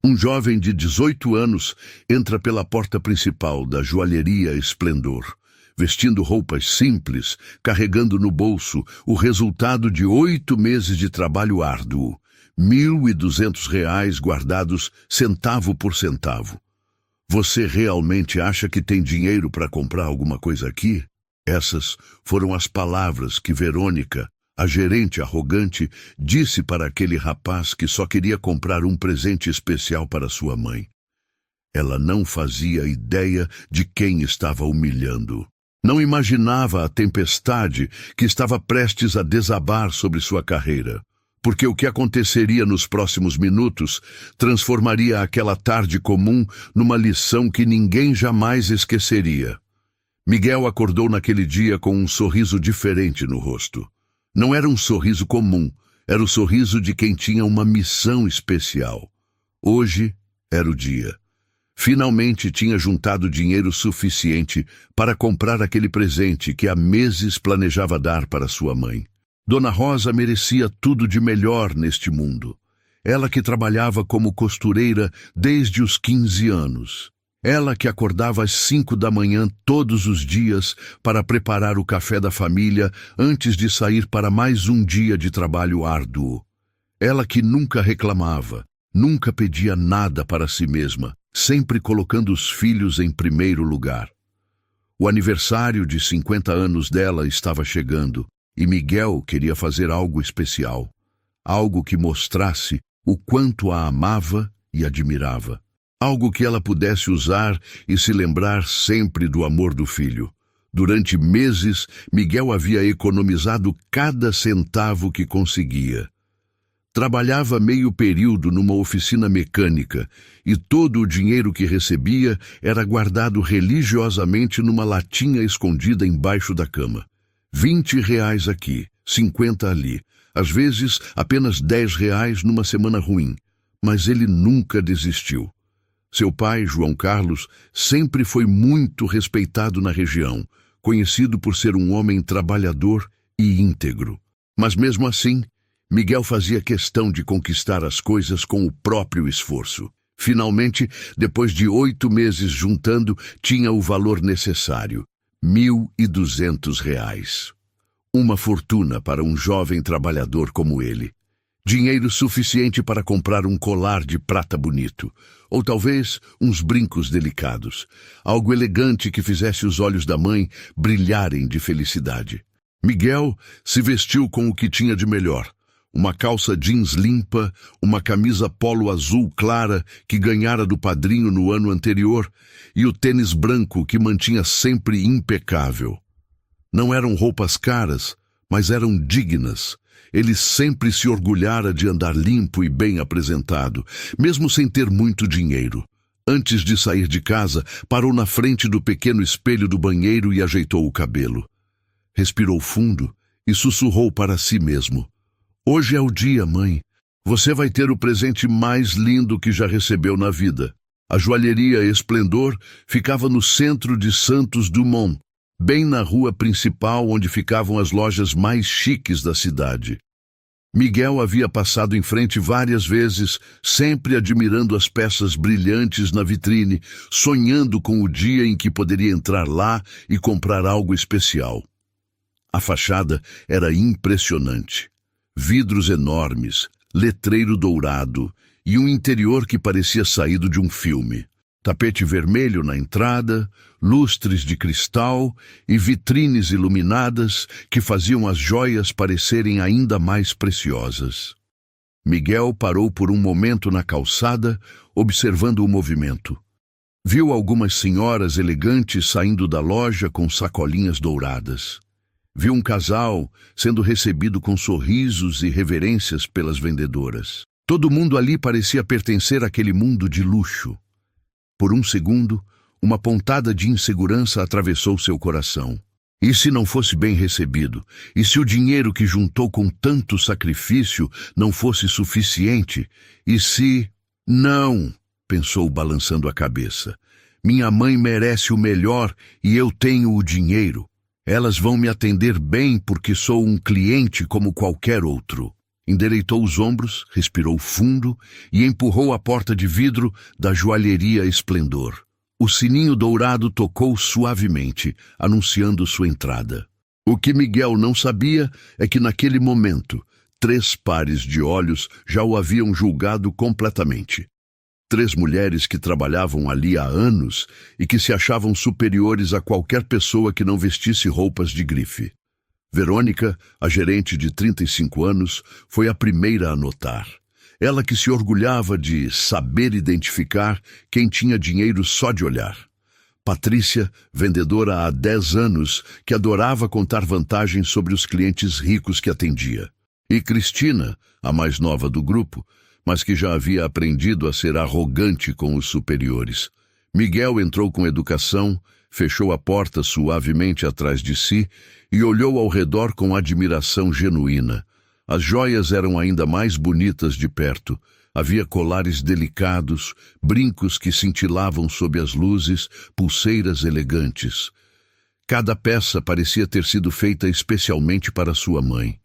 Um jovem de 18 anos entra pela porta principal da joalheria Esplendor, vestindo roupas simples, carregando no bolso o resultado de 8 meses de trabalho árduo, R$ 1.200 guardados centavo por centavo. Você realmente acha que tem dinheiro para comprar alguma coisa aqui? Essas foram as palavras que Verônica, a gerente arrogante, disse para aquele rapaz que só queria comprar um presente especial para sua mãe. Ela não fazia ideia de quem estava humilhando. Não imaginava a tempestade que estava prestes a desabar sobre sua carreira, porque o que aconteceria nos próximos minutos transformaria aquela tarde comum numa lição que ninguém jamais esqueceria. Miguel acordou naquele dia com um sorriso diferente no rosto. Não era um sorriso comum, era o sorriso de quem tinha uma missão especial. Hoje era o dia. Finalmente tinha juntado dinheiro suficiente para comprar aquele presente que há meses planejava dar para sua mãe. Dona Rosa merecia tudo de melhor neste mundo. Ela que trabalhava como costureira desde os 15 anos. Ela que acordava às 5 da manhã todos os dias para preparar o café da família antes de sair para mais um dia de trabalho árduo. Ela que nunca reclamava, nunca pedia nada para si mesma, sempre colocando os filhos em primeiro lugar. O aniversário de 50 anos dela estava chegando e Miguel queria fazer algo especial, algo que mostrasse o quanto a amava e admirava. Algo que ela pudesse usar e se lembrar sempre do amor do filho. Durante meses, Miguel havia economizado cada centavo que conseguia. Trabalhava meio período numa oficina mecânica e todo o dinheiro que recebia era guardado religiosamente numa latinha escondida embaixo da cama. R$ 20 aqui, 50 ali, às vezes apenas R$ 10 numa semana ruim, mas ele nunca desistiu. Seu pai, João Carlos, sempre foi muito respeitado na região, conhecido por ser um homem trabalhador e íntegro. Mas mesmo assim, Miguel fazia questão de conquistar as coisas com o próprio esforço. Finalmente, depois de 8 meses juntando, tinha o valor necessário, R$ 1.200. Uma fortuna para um jovem trabalhador como ele. Dinheiro suficiente para comprar um colar de prata bonito, ou talvez uns brincos delicados, algo elegante que fizesse os olhos da mãe brilharem de felicidade. Miguel se vestiu com o que tinha de melhor, uma calça jeans limpa, uma camisa polo azul clara que ganhara do padrinho no ano anterior e o tênis branco que mantinha sempre impecável. Não eram roupas caras, mas eram dignas. Ele sempre se orgulhara de andar limpo e bem apresentado, mesmo sem ter muito dinheiro. Antes de sair de casa, parou na frente do pequeno espelho do banheiro e ajeitou o cabelo. Respirou fundo e sussurrou para si mesmo. Hoje é o dia, mãe. Você vai ter o presente mais lindo que já recebeu na vida. A joalheria Esplendor ficava no centro de Santos Dumont, bem na rua principal onde ficavam as lojas mais chiques da cidade. Miguel havia passado em frente várias vezes, sempre admirando as peças brilhantes na vitrine, sonhando com o dia em que poderia entrar lá e comprar algo especial. A fachada era impressionante. Vidros enormes, letreiro dourado e um interior que parecia saído de um filme. Tapete vermelho na entrada, lustres de cristal e vitrines iluminadas que faziam as joias parecerem ainda mais preciosas. Miguel parou por um momento na calçada, observando o movimento. Viu algumas senhoras elegantes saindo da loja com sacolinhas douradas. Viu um casal sendo recebido com sorrisos e reverências pelas vendedoras. Todo mundo ali parecia pertencer àquele mundo de luxo. Por um segundo, uma pontada de insegurança atravessou seu coração. E se não fosse bem recebido? E se o dinheiro que juntou com tanto sacrifício não fosse suficiente? E se... Não, pensou balançando a cabeça. Minha mãe merece o melhor e eu tenho o dinheiro. Elas vão me atender bem porque sou um cliente como qualquer outro. Endireitou os ombros, respirou fundo e empurrou a porta de vidro da joalheria Esplendor. O sininho dourado tocou suavemente, anunciando sua entrada. O que Miguel não sabia é que naquele momento, 3 pares de olhos já o haviam julgado completamente. 3 mulheres que trabalhavam ali há anos e que se achavam superiores a qualquer pessoa que não vestisse roupas de grife. Verônica, a gerente de 35 anos, foi a primeira a notar. Ela que se orgulhava de saber identificar quem tinha dinheiro só de olhar. Patrícia, vendedora há 10 anos, que adorava contar vantagens sobre os clientes ricos que atendia. E Cristina, a mais nova do grupo, mas que já havia aprendido a ser arrogante com os superiores. Miguel entrou com educação, fechou a porta suavemente atrás de si e olhou ao redor com admiração genuína. As joias eram ainda mais bonitas de perto. Havia colares delicados, brincos que cintilavam sob as luzes, pulseiras elegantes. Cada peça parecia ter sido feita especialmente para sua mãe.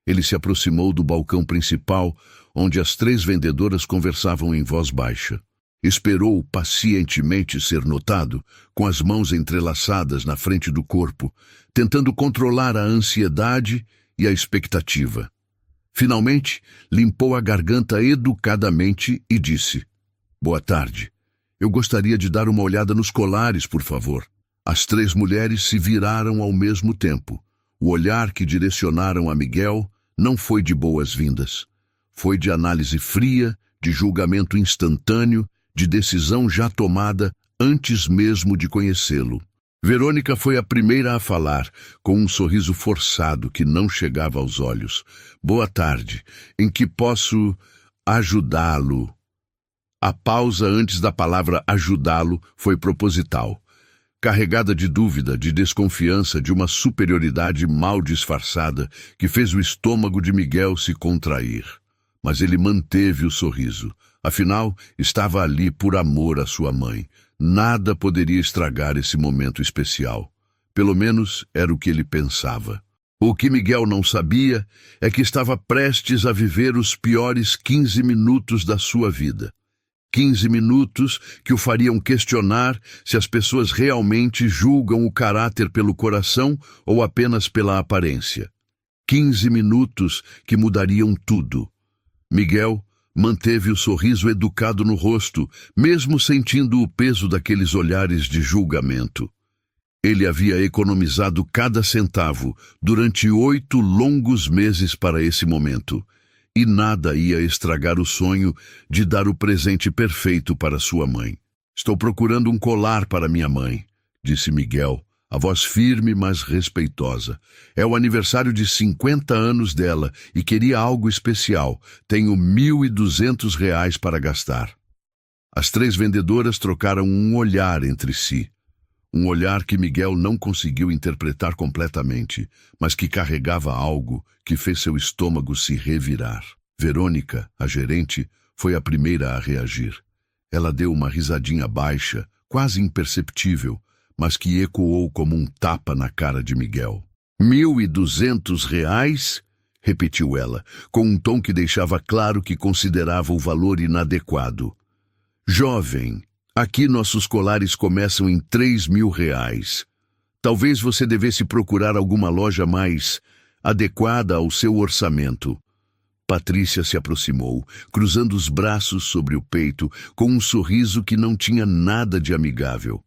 Ele se aproximou do balcão principal, onde as 3 vendedoras conversavam em voz baixa. Esperou pacientemente ser notado, com as mãos entrelaçadas na frente do corpo, tentando controlar a ansiedade e a expectativa. Finalmente, limpou a garganta educadamente e disse: "Boa tarde. Eu gostaria de dar uma olhada nos colares, por favor." As 3 mulheres se viraram ao mesmo tempo. O olhar que direcionaram a Miguel não foi de boas-vindas. Foi de análise fria, de julgamento instantâneo, de decisão já tomada antes mesmo de conhecê-lo. Verônica foi a primeira a falar, com um sorriso forçado que não chegava aos olhos. "Boa tarde. Em que posso ajudá-lo?" A pausa antes da palavra ajudá-lo foi proposital, carregada de dúvida, de desconfiança, de uma superioridade mal disfarçada que fez o estômago de Miguel se contrair. Mas ele manteve o sorriso. Afinal, estava ali por amor à sua mãe. Nada poderia estragar esse momento especial. Pelo menos era o que ele pensava. O que Miguel não sabia é que estava prestes a viver os piores 15 minutos da sua vida. 15 minutos que o fariam questionar se as pessoas realmente julgam o caráter pelo coração ou apenas pela aparência. 15 minutos que mudariam tudo. Miguel manteve o sorriso educado no rosto, mesmo sentindo o peso daqueles olhares de julgamento. Ele havia economizado cada centavo durante 8 longos meses para esse momento, e nada ia estragar o sonho de dar o presente perfeito para sua mãe. "Estou procurando um colar para minha mãe", disse Miguel, a voz firme, mas respeitosa. "É o aniversário de 50 anos dela e queria algo especial. Tenho R$ 1.200 para gastar." As 3 vendedoras trocaram um olhar entre si. Um olhar que Miguel não conseguiu interpretar completamente, mas que carregava algo que fez seu estômago se revirar. Verônica, a gerente, foi a primeira a reagir. Ela deu uma risadinha baixa, quase imperceptível, mas que ecoou como um tapa na cara de Miguel. R$ 1.200? Repetiu ela, com um tom que deixava claro que considerava o valor inadequado. "Jovem, aqui nossos colares começam em R$ 3.000. Talvez você devesse procurar alguma loja mais adequada ao seu orçamento." Patrícia se aproximou, cruzando os braços sobre o peito, com um sorriso que não tinha nada de amigável.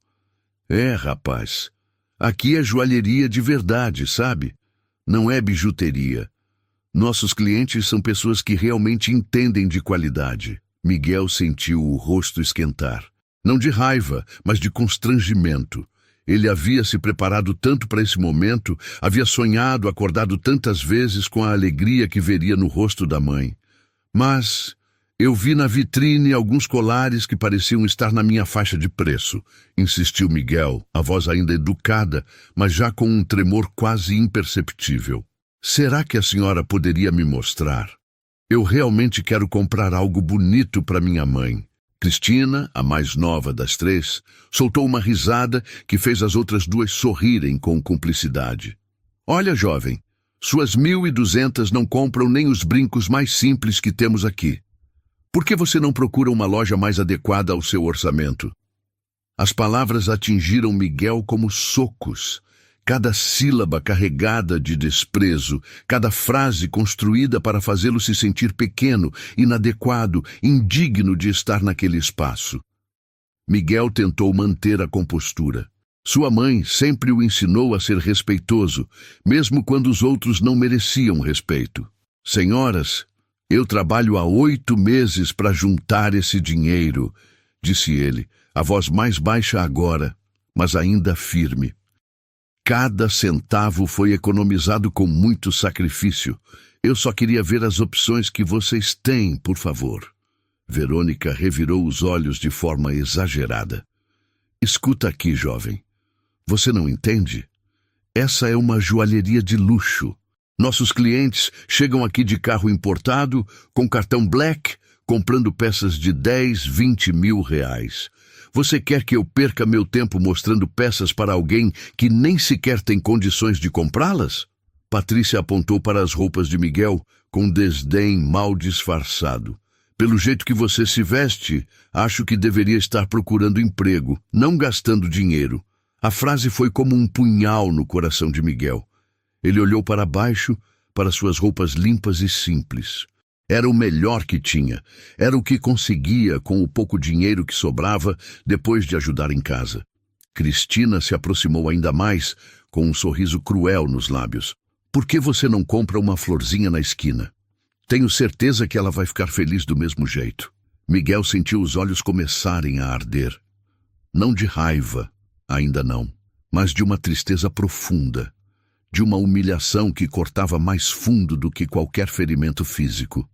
"É, rapaz, aqui é joalheria de verdade, sabe? Não é bijuteria. Nossos clientes são pessoas que realmente entendem de qualidade." Miguel sentiu o rosto esquentar. Não de raiva, mas de constrangimento. Ele havia se preparado tanto para esse momento, havia sonhado, acordado tantas vezes com a alegria que veria no rosto da mãe. "Mas eu vi na vitrine alguns colares que pareciam estar na minha faixa de preço", insistiu Miguel, a voz ainda educada, mas já com um tremor quase imperceptível. "Será que a senhora poderia me mostrar? Eu realmente quero comprar algo bonito para minha mãe." Cristina, a mais nova das 3, soltou uma risada que fez as outras 2 sorrirem com cumplicidade. "Olha, jovem, Suas 1.200 não compram nem os brincos mais simples que temos aqui. Por que você não procura uma loja mais adequada ao seu orçamento? As palavras atingiram Miguel como socos. Cada sílaba carregada de desprezo, cada frase construída para fazê-lo se sentir pequeno, inadequado, indigno de estar naquele espaço. Miguel tentou manter a compostura. Sua mãe sempre o ensinou a ser respeitoso, mesmo quando os outros não mereciam respeito. Senhoras, eu trabalho há 8 meses para juntar esse dinheiro, disse ele, a voz mais baixa agora, mas ainda firme. Cada centavo foi economizado com muito sacrifício. Eu só queria ver as opções que vocês têm, por favor. Verônica revirou os olhos de forma exagerada. Escuta aqui, jovem. Você não entende? Essa é uma joalheria de luxo. Nossos clientes chegam aqui de carro importado, com cartão Black, comprando peças de 10, 20 mil reais. Você quer que eu perca meu tempo mostrando peças para alguém que nem sequer tem condições de comprá-las? Patrícia apontou para as roupas de Miguel com desdém mal disfarçado. Pelo jeito que você se veste, acho que deveria estar procurando emprego, não gastando dinheiro. A frase foi como um punhal no coração de Miguel. Ele olhou para baixo, para suas roupas limpas e simples. Era o melhor que tinha. Era o que conseguia com o pouco dinheiro que sobrava depois de ajudar em casa. Cristina se aproximou ainda mais, com um sorriso cruel nos lábios. Por que você não compra uma florzinha na esquina? Tenho certeza que ela vai ficar feliz do mesmo jeito. Miguel sentiu os olhos começarem a arder. Não de raiva, ainda não, mas de uma tristeza profunda, de uma humilhação que cortava mais fundo do que qualquer ferimento físico.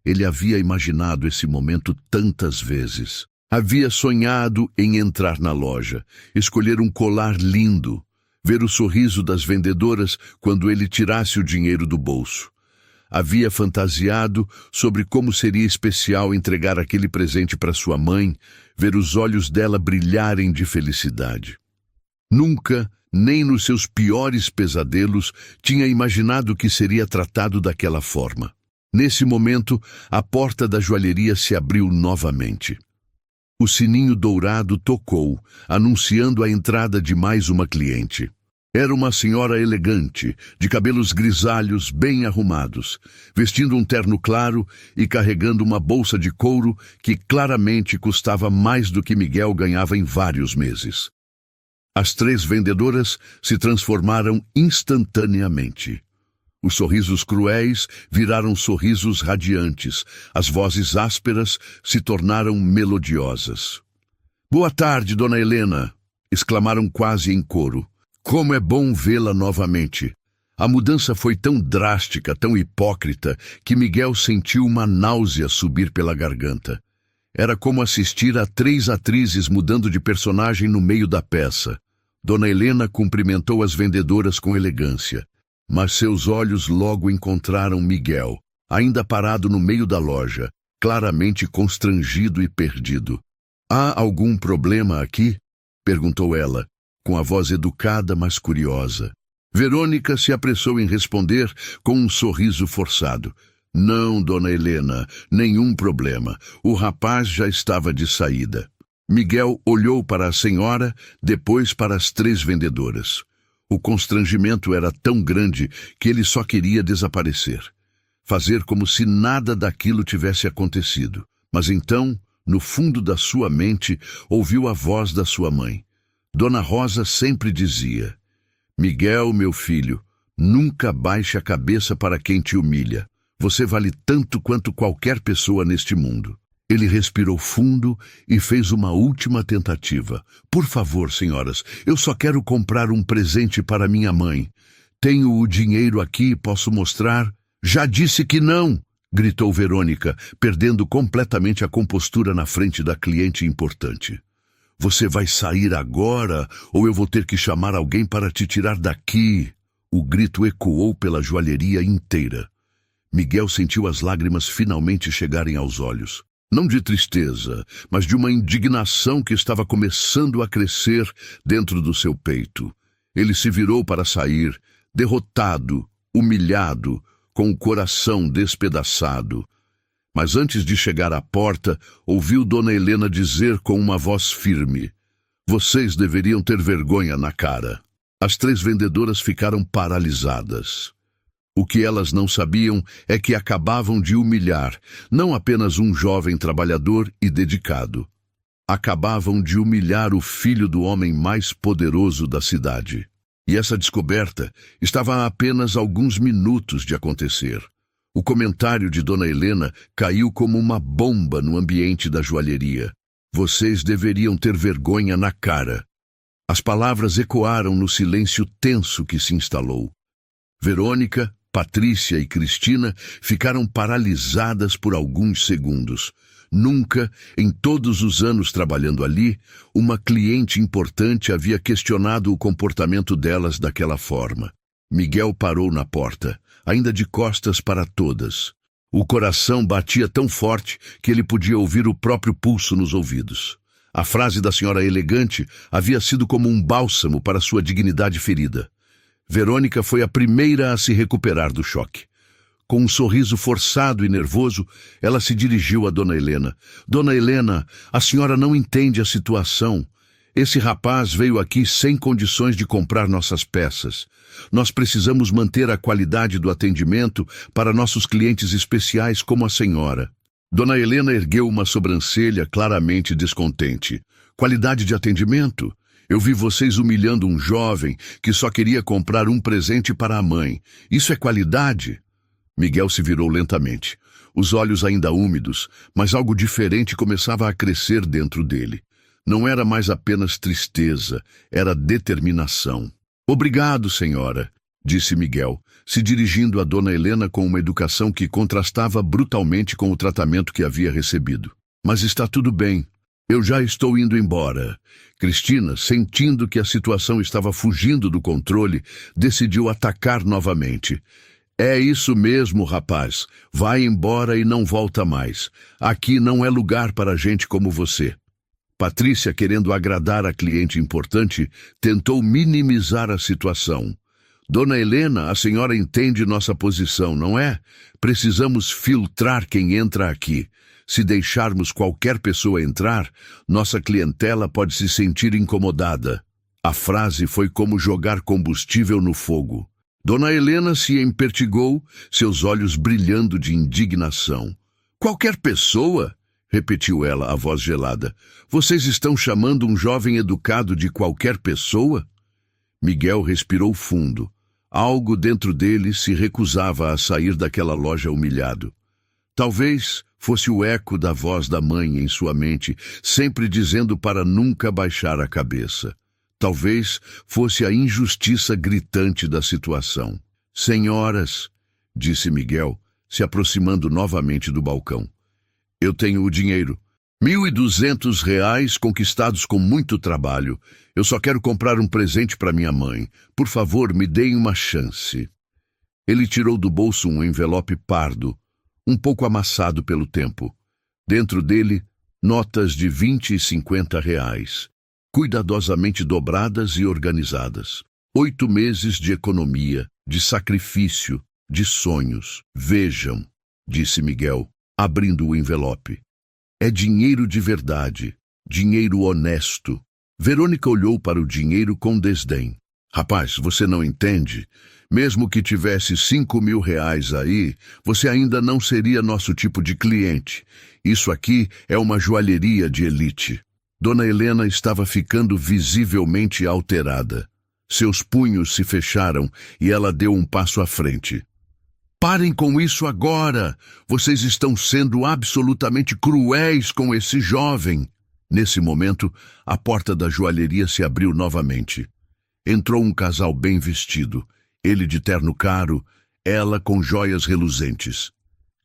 Ele havia imaginado esse momento tantas vezes. Havia sonhado em entrar na loja, escolher um colar lindo, ver o sorriso das vendedoras quando ele tirasse o dinheiro do bolso. Havia fantasiado sobre como seria especial entregar aquele presente para sua mãe, ver os olhos dela brilharem de felicidade. Nunca, nem nos seus piores pesadelos, tinha imaginado que seria tratado daquela forma. Nesse momento, a porta da joalheria se abriu novamente. O sininho dourado tocou, anunciando a entrada de mais uma cliente. Era uma senhora elegante, de cabelos grisalhos bem arrumados, vestindo um terno claro e carregando uma bolsa de couro que claramente custava mais do que Miguel ganhava em vários meses. As 3 vendedoras se transformaram instantaneamente. Os sorrisos cruéis viraram sorrisos radiantes, as vozes ásperas se tornaram melodiosas. "Boa tarde, dona Helena!" exclamaram quase em coro. Como é bom vê-la novamente. A mudança foi tão drástica, tão hipócrita, que Miguel sentiu uma náusea subir pela garganta. Era como assistir a 3 atrizes mudando de personagem no meio da peça. Dona Helena cumprimentou as vendedoras com elegância, mas seus olhos logo encontraram Miguel, ainda parado no meio da loja, claramente constrangido e perdido. "Há algum problema aqui?" perguntou ela, com a voz educada, mas curiosa. Verônica se apressou em responder com um sorriso forçado. "Não, dona Helena, nenhum problema. O rapaz já estava de saída." Miguel olhou para a senhora, depois para as 3 vendedoras. O constrangimento era tão grande que ele só queria desaparecer. Fazer como se nada daquilo tivesse acontecido. Mas então, no fundo da sua mente, ouviu a voz da sua mãe. Dona Rosa sempre dizia: "Miguel, meu filho, nunca baixe a cabeça para quem te humilha. Você vale tanto quanto qualquer pessoa neste mundo." Ele respirou fundo e fez uma última tentativa. "Por favor, senhoras, eu só quero comprar um presente para minha mãe. Tenho o dinheiro aqui e posso mostrar." "Já disse que não!" gritou Verônica, perdendo completamente a compostura na frente da cliente importante. "Você vai sair agora ou eu vou ter que chamar alguém para te tirar daqui?" O grito ecoou pela joalheria inteira. Miguel sentiu as lágrimas finalmente chegarem aos olhos. Não de tristeza, mas de uma indignação que estava começando a crescer dentro do seu peito. Ele se virou para sair, derrotado, humilhado, com o coração despedaçado. Mas antes de chegar à porta, ouviu Dona Helena dizer com uma voz firme: "Vocês deveriam ter vergonha na cara." As 3 vendedoras ficaram paralisadas. O que elas não sabiam é que acabavam de humilhar não apenas um jovem trabalhador e dedicado. Acabavam de humilhar o filho do homem mais poderoso da cidade. E essa descoberta estava a apenas alguns minutos de acontecer. O comentário de Dona Helena caiu como uma bomba no ambiente da joalheria. "Vocês deveriam ter vergonha na cara." As palavras ecoaram no silêncio tenso que se instalou. Verônica, Patrícia e Cristina ficaram paralisadas por alguns segundos. Nunca, em todos os anos trabalhando ali, uma cliente importante havia questionado o comportamento delas daquela forma. Miguel parou na porta, ainda de costas para todas. O coração batia tão forte que ele podia ouvir o próprio pulso nos ouvidos. A frase da senhora elegante havia sido como um bálsamo para sua dignidade ferida. Verônica foi a primeira a se recuperar do choque. Com um sorriso forçado e nervoso, ela se dirigiu a Dona Helena. "Dona Helena, a senhora não entende a situação. Esse rapaz veio aqui sem condições de comprar nossas peças. Nós precisamos manter a qualidade do atendimento para nossos clientes especiais como a senhora." Dona Helena ergueu uma sobrancelha claramente descontente. "Qualidade de atendimento? Eu vi vocês humilhando um jovem que só queria comprar um presente para a mãe. Isso é qualidade?" Miguel se virou lentamente, os olhos ainda úmidos, mas algo diferente começava a crescer dentro dele. Não era mais apenas tristeza, era determinação. "Obrigado, senhora", disse Miguel, se dirigindo a Dona Helena com uma educação que contrastava brutalmente com o tratamento que havia recebido. "Mas está tudo bem. Eu já estou indo embora." Cristina, sentindo que a situação estava fugindo do controle, decidiu atacar novamente. "É isso mesmo, rapaz. Vai embora e não volta mais. Aqui não é lugar para gente como você." Patrícia, querendo agradar a cliente importante, tentou minimizar a situação. "Dona Helena, a senhora entende nossa posição, não é? Precisamos filtrar quem entra aqui. Se deixarmos qualquer pessoa entrar, nossa clientela pode se sentir incomodada." A frase foi como jogar combustível no fogo. Dona Helena se empertigou, seus olhos brilhando de indignação. "Qualquer pessoa?" repetiu ela, a voz gelada. "Vocês estão chamando um jovem educado de qualquer pessoa?" Miguel respirou fundo. Algo dentro dele se recusava a sair daquela loja humilhado. Talvez fosse o eco da voz da mãe em sua mente, sempre dizendo para nunca baixar a cabeça. Talvez fosse a injustiça gritante da situação. "Senhoras", disse Miguel, se aproximando novamente do balcão. "Eu tenho o dinheiro. R$ 1.200 conquistados com muito trabalho. Eu só quero comprar um presente para minha mãe. Por favor, me deem uma chance." Ele tirou do bolso um envelope pardo, um pouco amassado pelo tempo. Dentro dele, notas de R$ 20 e R$ 50. Cuidadosamente dobradas e organizadas. 8 meses de economia, de sacrifício, de sonhos. "Vejam", disse Miguel, abrindo o envelope. "É dinheiro de verdade, dinheiro honesto." Verônica olhou para o dinheiro com desdém. "Rapaz, você não entende? Mesmo que tivesse R$ 5.000 aí, você ainda não seria nosso tipo de cliente. Isso aqui é uma joalheria de elite." Dona Helena estava ficando visivelmente alterada. Seus punhos se fecharam e ela deu um passo à frente. "Parem com isso agora! Vocês estão sendo absolutamente cruéis com esse jovem." Nesse momento, a porta da joalheria se abriu novamente. Entrou um casal bem vestido, ele de terno caro, ela com joias reluzentes.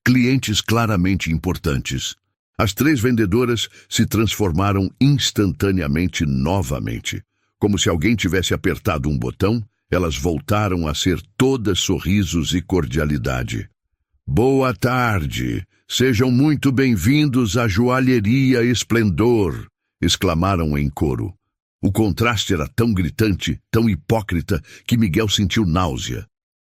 Clientes claramente importantes. As 3 vendedoras se transformaram instantaneamente novamente. Como se alguém tivesse apertado um botão, elas voltaram a ser todas sorrisos e cordialidade. "Boa tarde! Sejam muito bem-vindos à Joalheria Esplendor!" exclamaram em coro. O contraste era tão gritante, tão hipócrita, que Miguel sentiu náusea.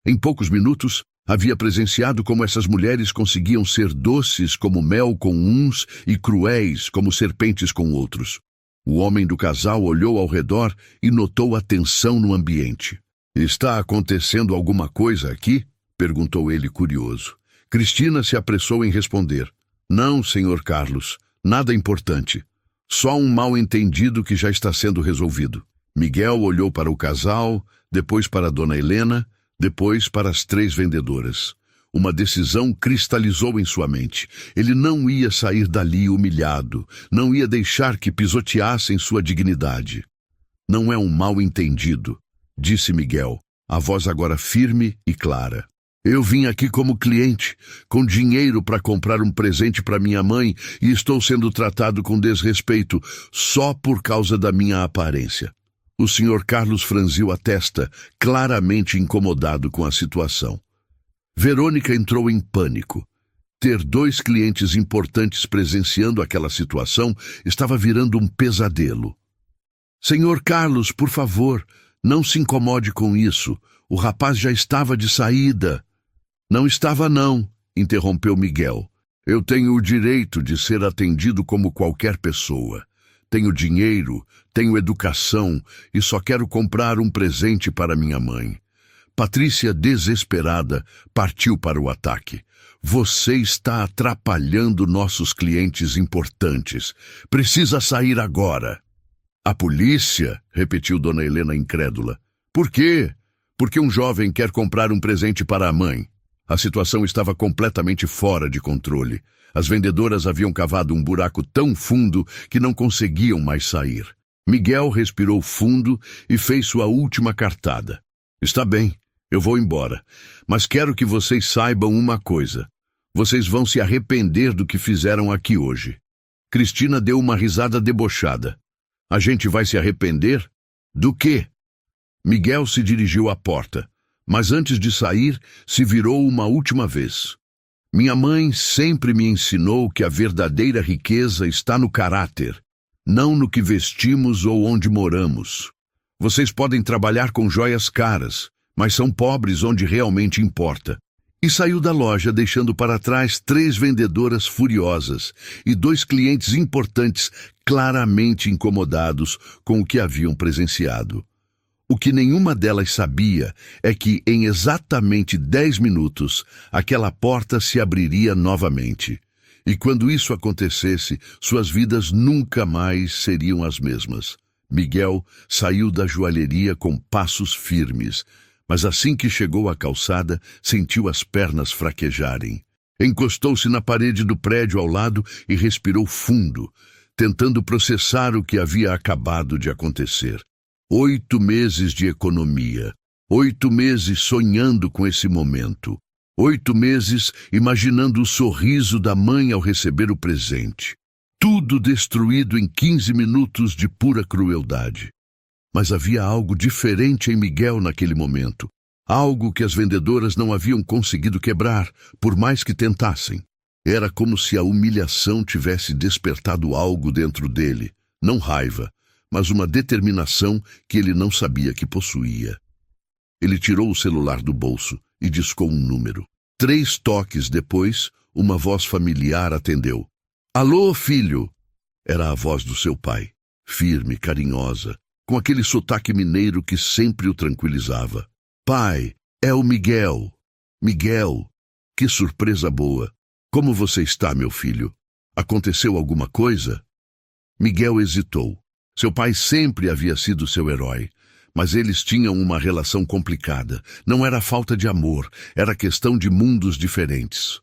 Em poucos minutos, havia presenciado como essas mulheres conseguiam ser doces como mel com uns e cruéis como serpentes com outros. O homem do casal olhou ao redor e notou a tensão no ambiente. "Está acontecendo alguma coisa aqui?" perguntou ele curioso. Cristina se apressou em responder. "Não, Sr. Carlos, nada importante. Só um mal-entendido que já está sendo resolvido." Miguel olhou para o casal, depois para Dona Helena, depois para as 3 vendedoras. Uma decisão cristalizou em sua mente. Ele não ia sair dali humilhado, não ia deixar que pisoteassem sua dignidade. "Não é um mal-entendido", disse Miguel, a voz agora firme e clara. "Eu vim aqui como cliente, com dinheiro para comprar um presente para minha mãe e estou sendo tratado com desrespeito só por causa da minha aparência." O Sr. Carlos franziu a testa, claramente incomodado com a situação. Verônica entrou em pânico. Ter 2 clientes importantes presenciando aquela situação estava virando um pesadelo. "Sr. Carlos, por favor, não se incomode com isso. O rapaz já estava de saída." "Não estava não", interrompeu Miguel. "Eu tenho o direito de ser atendido como qualquer pessoa. Tenho dinheiro, tenho educação e só quero comprar um presente para minha mãe." Patrícia, desesperada, partiu para o ataque. "Você está atrapalhando nossos clientes importantes. Precisa sair agora." "A polícia?" repetiu Dona Helena incrédula. "Por quê?" "Porque um jovem quer comprar um presente para a mãe." A situação estava completamente fora de controle. As vendedoras haviam cavado um buraco tão fundo que não conseguiam mais sair. Miguel respirou fundo e fez sua última cartada. "Está bem, eu vou embora. Mas quero que vocês saibam uma coisa. Vocês vão se arrepender do que fizeram aqui hoje." Cristina deu uma risada debochada. "A gente vai se arrepender? Do quê?" Miguel se dirigiu à porta, mas antes de sair, se virou uma última vez. "Minha mãe sempre me ensinou que a verdadeira riqueza está no caráter, não no que vestimos ou onde moramos. Vocês podem trabalhar com joias caras, mas são pobres onde realmente importa." E saiu da loja deixando para trás 3 vendedoras furiosas e 2 clientes importantes claramente incomodados com o que haviam presenciado. O que nenhuma delas sabia é que, em exatamente 10 minutos, aquela porta se abriria novamente. E quando isso acontecesse, suas vidas nunca mais seriam as mesmas. Miguel saiu da joalheria com passos firmes, mas assim que chegou à calçada, sentiu as pernas fraquejarem. Encostou-se na parede do prédio ao lado e respirou fundo, tentando processar o que havia acabado de acontecer. 8 meses de economia, 8 meses sonhando com esse momento, 8 meses imaginando o sorriso da mãe ao receber o presente. Tudo destruído em 15 minutos de pura crueldade. Mas havia algo diferente em Miguel naquele momento, algo que as vendedoras não haviam conseguido quebrar, por mais que tentassem. Era como se a humilhação tivesse despertado algo dentro dele, não raiva, mas uma determinação que ele não sabia que possuía. Ele tirou o celular do bolso e discou um número. 3 toques depois, uma voz familiar atendeu. "Alô, filho!" Era a voz do seu pai, firme, carinhosa, com aquele sotaque mineiro que sempre o tranquilizava. "Pai, é o Miguel." "Miguel, que surpresa boa. Como você está, meu filho? Aconteceu alguma coisa?" Miguel hesitou. Seu pai sempre havia sido seu herói, mas eles tinham uma relação complicada. Não era falta de amor, era questão de mundos diferentes.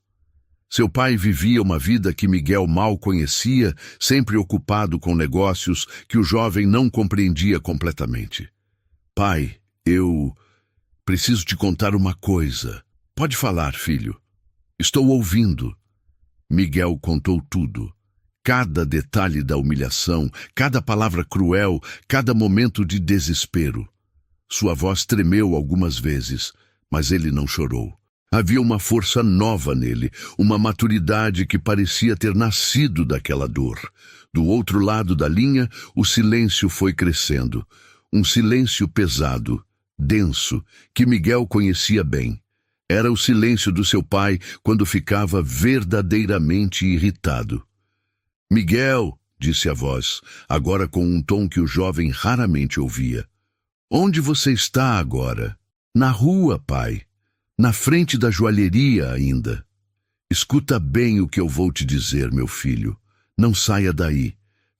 Seu pai vivia uma vida que Miguel mal conhecia, sempre ocupado com negócios que o jovem não compreendia completamente. "Pai, eu preciso te contar uma coisa." "Pode falar, filho." "Estou ouvindo." Miguel contou tudo. Cada detalhe da humilhação, cada palavra cruel, cada momento de desespero. Sua voz tremeu algumas vezes, mas ele não chorou. Havia uma força nova nele, uma maturidade que parecia ter nascido daquela dor. Do outro lado da linha, o silêncio foi crescendo. Um silêncio pesado, denso, que Miguel conhecia bem. Era o silêncio do seu pai quando ficava verdadeiramente irritado. Miguel, disse a voz, agora com um tom que o jovem raramente ouvia. Onde você está agora? Na rua, pai. Na frente da joalheria ainda. Escuta bem o que eu vou te dizer, meu filho. Não saia daí.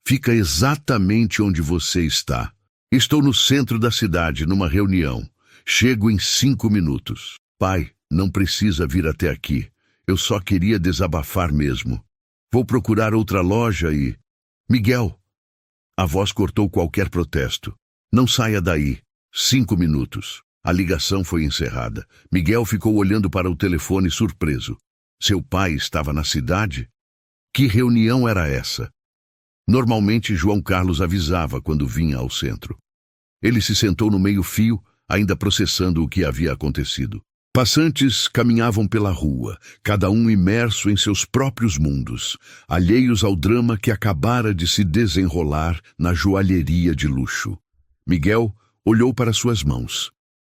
Fica exatamente onde você está. Estou no centro da cidade, numa reunião. Chego em 5 minutos. Pai, não precisa vir até aqui. Eu só queria desabafar mesmo. Vou procurar outra loja e... Miguel! A voz cortou qualquer protesto. Não saia daí. 5 minutos. A ligação foi encerrada. Miguel ficou olhando para o telefone surpreso. Seu pai estava na cidade? Que reunião era essa? Normalmente João Carlos avisava quando vinha ao centro. Ele se sentou no meio-fio, ainda processando o que havia acontecido. Passantes caminhavam pela rua, cada um imerso em seus próprios mundos, alheios ao drama que acabara de se desenrolar na joalheria de luxo. Miguel olhou para suas mãos.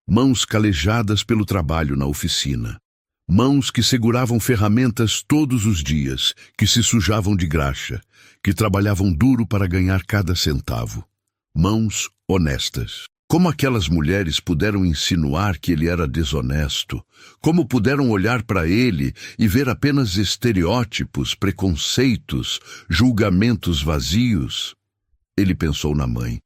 Mãos calejadas pelo trabalho na oficina. Mãos que seguravam ferramentas todos os dias, que se sujavam de graxa, que trabalhavam duro para ganhar cada centavo. Mãos honestas. Como aquelas mulheres puderam insinuar que ele era desonesto? Como puderam olhar para ele e ver apenas estereótipos, preconceitos, julgamentos vazios? Ele pensou na mãe.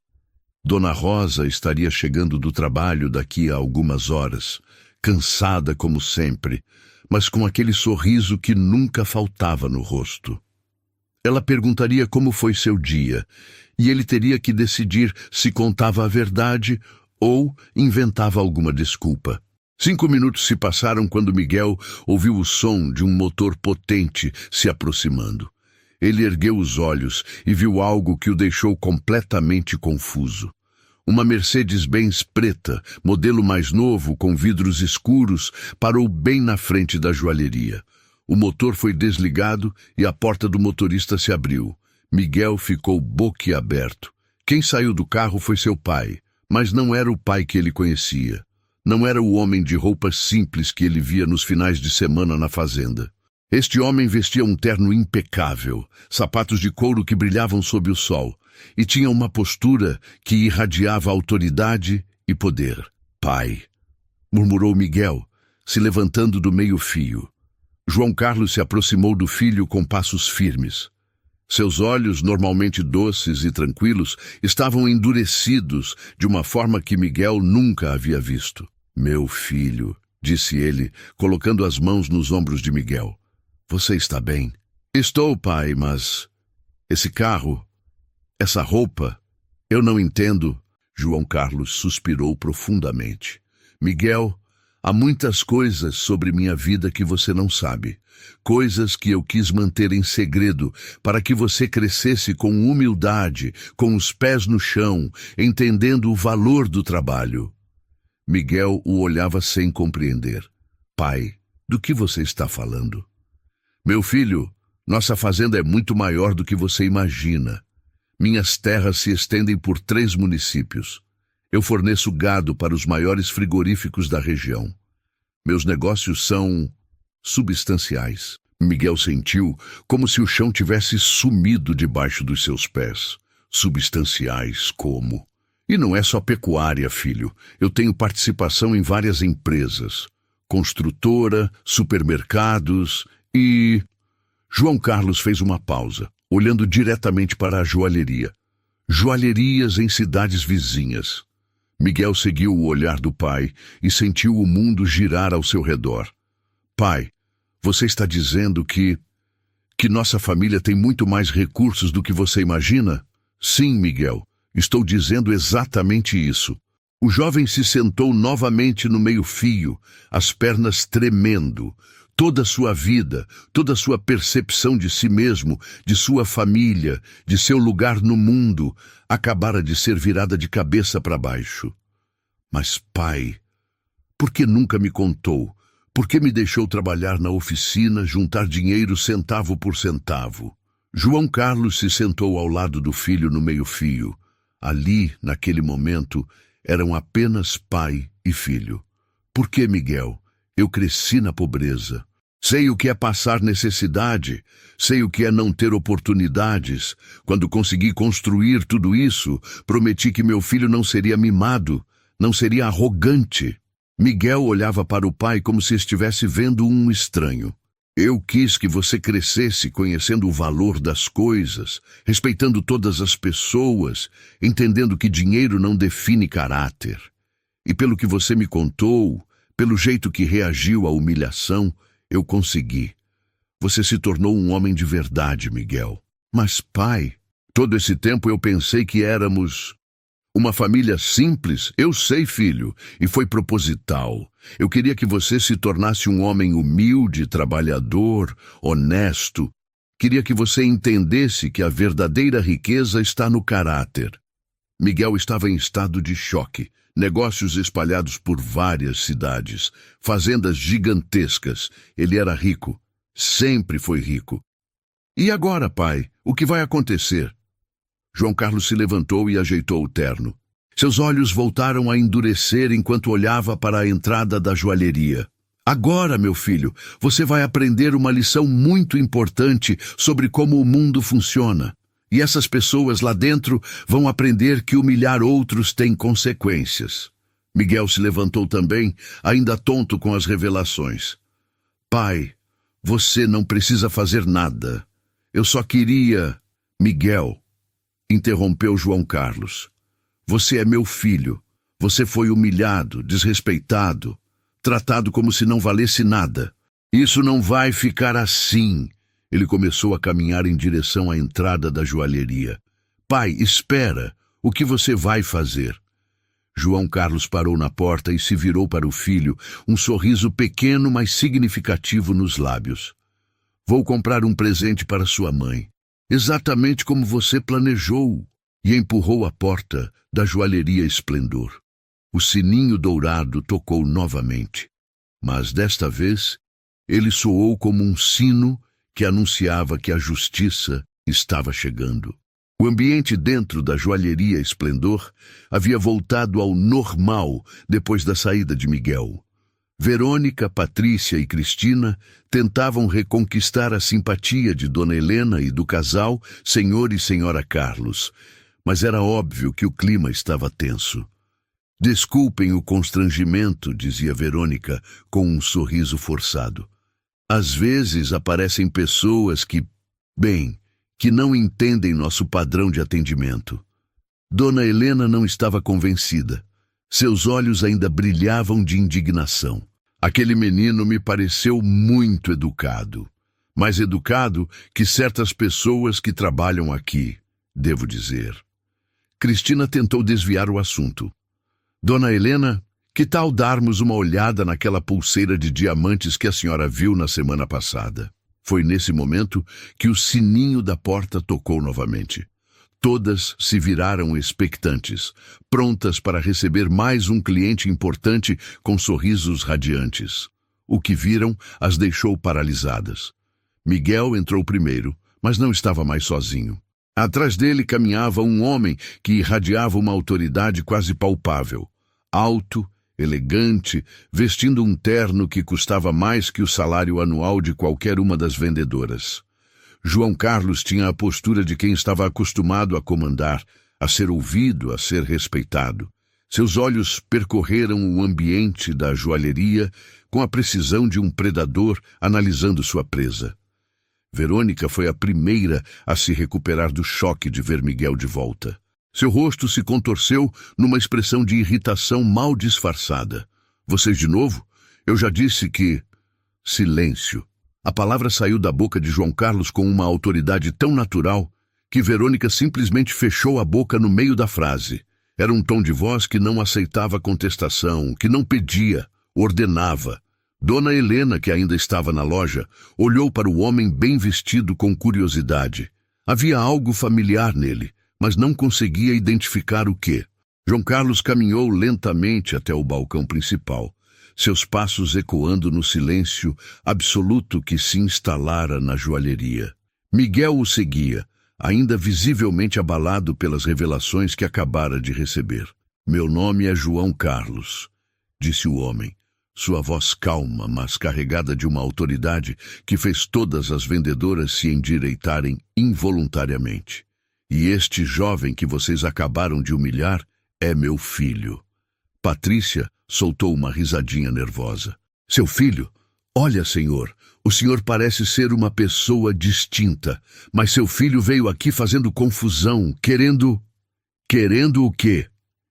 Dona Rosa estaria chegando do trabalho daqui a algumas horas, cansada como sempre, mas com aquele sorriso que nunca faltava no rosto. Ela perguntaria como foi seu dia, e ele teria que decidir se contava a verdade ou inventava alguma desculpa. 5 minutos se passaram quando Miguel ouviu o som de um motor potente se aproximando. Ele ergueu os olhos e viu algo que o deixou completamente confuso. Uma Mercedes-Benz preta, modelo mais novo, com vidros escuros, parou bem na frente da joalheria. O motor foi desligado e a porta do motorista se abriu. Miguel ficou boquiaberto. Quem saiu do carro foi seu pai, mas não era o pai que ele conhecia. Não era o homem de roupas simples que ele via nos finais de semana na fazenda. Este homem vestia um terno impecável, sapatos de couro que brilhavam sob o sol, e tinha uma postura que irradiava autoridade e poder. Pai, murmurou Miguel, se levantando do meio-fio. João Carlos se aproximou do filho com passos firmes. Seus olhos, normalmente doces e tranquilos, estavam endurecidos de uma forma que Miguel nunca havia visto. Meu filho, disse ele, colocando as mãos nos ombros de Miguel. Você está bem? Estou, pai, mas... esse carro, essa roupa, eu não entendo. João Carlos suspirou profundamente. Miguel, há muitas coisas sobre minha vida que você não sabe. Coisas que eu quis manter em segredo para que você crescesse com humildade, com os pés no chão, entendendo o valor do trabalho. Miguel o olhava sem compreender. Pai, do que você está falando? Meu filho, nossa fazenda é muito maior do que você imagina. Minhas terras se estendem por 3 municípios. Eu forneço gado para os maiores frigoríficos da região. Meus negócios são substanciais. Miguel sentiu como se o chão tivesse sumido debaixo dos seus pés. Substanciais como? E não é só pecuária, filho. Eu tenho participação em várias empresas. Construtora, supermercados e... João Carlos fez uma pausa, olhando diretamente para a joalheria. Joalherias em cidades vizinhas. Miguel seguiu o olhar do pai e sentiu o mundo girar ao seu redor. Pai, você está dizendo que nossa família tem muito mais recursos do que você imagina? Sim, Miguel, estou dizendo exatamente isso. O jovem se sentou novamente no meio-fio, as pernas tremendo. Toda a sua vida, toda a sua percepção de si mesmo, de sua família, de seu lugar no mundo, acabara de ser virada de cabeça para baixo. Mas, pai, por que nunca me contou? Por que me deixou trabalhar na oficina, juntar dinheiro centavo por centavo? João Carlos se sentou ao lado do filho no meio-fio. Ali, naquele momento, Eram apenas pai e filho. Por que, Miguel? Eu cresci na pobreza. Sei o que é passar necessidade. Sei o que é não ter oportunidades. Quando consegui construir tudo isso, prometi que meu filho não seria mimado, não seria arrogante. Miguel olhava para o pai como se estivesse vendo um estranho. Eu quis que você crescesse conhecendo o valor das coisas, respeitando todas as pessoas, entendendo que dinheiro não define caráter. E pelo que você me contou, pelo jeito que reagiu à humilhação, eu consegui. Você se tornou um homem de verdade, Miguel. Mas, pai, todo esse tempo eu pensei que éramos uma família simples. Eu sei, filho, e foi proposital. Eu queria que você se tornasse um homem humilde, trabalhador, honesto. Queria que você entendesse que a verdadeira riqueza está no caráter. Miguel estava em estado de choque. Negócios espalhados por várias cidades, fazendas gigantescas. Ele era rico. Sempre foi rico. E agora, pai, o que vai acontecer? João Carlos se levantou e ajeitou o terno. Seus olhos voltaram a endurecer enquanto olhava para a entrada da joalheria. Agora, meu filho, você vai aprender uma lição muito importante sobre como o mundo funciona. E essas pessoas lá dentro vão aprender que humilhar outros tem consequências. Miguel se levantou também, ainda tonto com as revelações. Pai, você não precisa fazer nada. Eu só queria... Miguel, interrompeu João Carlos. Você é meu filho. Você foi humilhado, desrespeitado, tratado como se não valesse nada. Isso não vai ficar assim. Ele começou a caminhar em direção à entrada da joalheria. Pai, espera. O que você vai fazer? João Carlos parou na porta e se virou para o filho, um sorriso pequeno, mas significativo nos lábios. Vou comprar um presente para sua mãe. Exatamente como você planejou. E empurrou a porta da joalheria Esplendor. O sininho dourado tocou novamente. Mas desta vez, ele soou como um sino que anunciava que a justiça estava chegando. O ambiente dentro da joalheria Esplendor havia voltado ao normal depois da saída de Miguel. Verônica, Patrícia e Cristina tentavam reconquistar a simpatia de Dona Helena e do casal Senhor e Senhora Carlos, mas era óbvio que o clima estava tenso. Desculpem o constrangimento, dizia Verônica com um sorriso forçado. Às vezes aparecem pessoas que não entendem nosso padrão de atendimento. Dona Helena não estava convencida. Seus olhos ainda brilhavam de indignação. Aquele menino me pareceu muito educado. Mais educado que certas pessoas que trabalham aqui, devo dizer. Cristina tentou desviar o assunto. Dona Helena, que tal darmos uma olhada naquela pulseira de diamantes que a senhora viu na semana passada? Foi nesse momento que o sininho da porta tocou novamente. Todas se viraram expectantes, prontas para receber mais um cliente importante com sorrisos radiantes. O que viram as deixou paralisadas. Miguel entrou primeiro, mas não estava mais sozinho. Atrás dele caminhava um homem que irradiava uma autoridade quase palpável. Alto, elegante, vestindo um terno que custava mais que o salário anual de qualquer uma das vendedoras. João Carlos tinha a postura de quem estava acostumado a comandar, a ser ouvido, a ser respeitado. Seus olhos percorreram o ambiente da joalheria com a precisão de um predador analisando sua presa. Verônica foi a primeira a se recuperar do choque de ver Miguel de volta. Seu rosto se contorceu numa expressão de irritação mal disfarçada. Vocês de novo? Eu já disse que... Silêncio. A palavra saiu da boca de João Carlos com uma autoridade tão natural que Verônica simplesmente fechou a boca no meio da frase. Era um tom de voz que não aceitava contestação, que não pedia, ordenava. Dona Helena, que ainda estava na loja, olhou para o homem bem vestido com curiosidade. Havia algo familiar nele, mas não conseguia identificar o quê. João Carlos caminhou lentamente até o balcão principal, seus passos ecoando no silêncio absoluto que se instalara na joalheria. Miguel o seguia, ainda visivelmente abalado pelas revelações que acabara de receber. Meu nome é João Carlos, disse o homem, sua voz calma, mas carregada de uma autoridade que fez todas as vendedoras se endireitarem involuntariamente. E este jovem que vocês acabaram de humilhar é meu filho. Patrícia soltou uma risadinha nervosa. Seu filho? Olha, senhor, o senhor parece ser uma pessoa distinta, mas seu filho veio aqui fazendo confusão, querendo... Querendo o quê?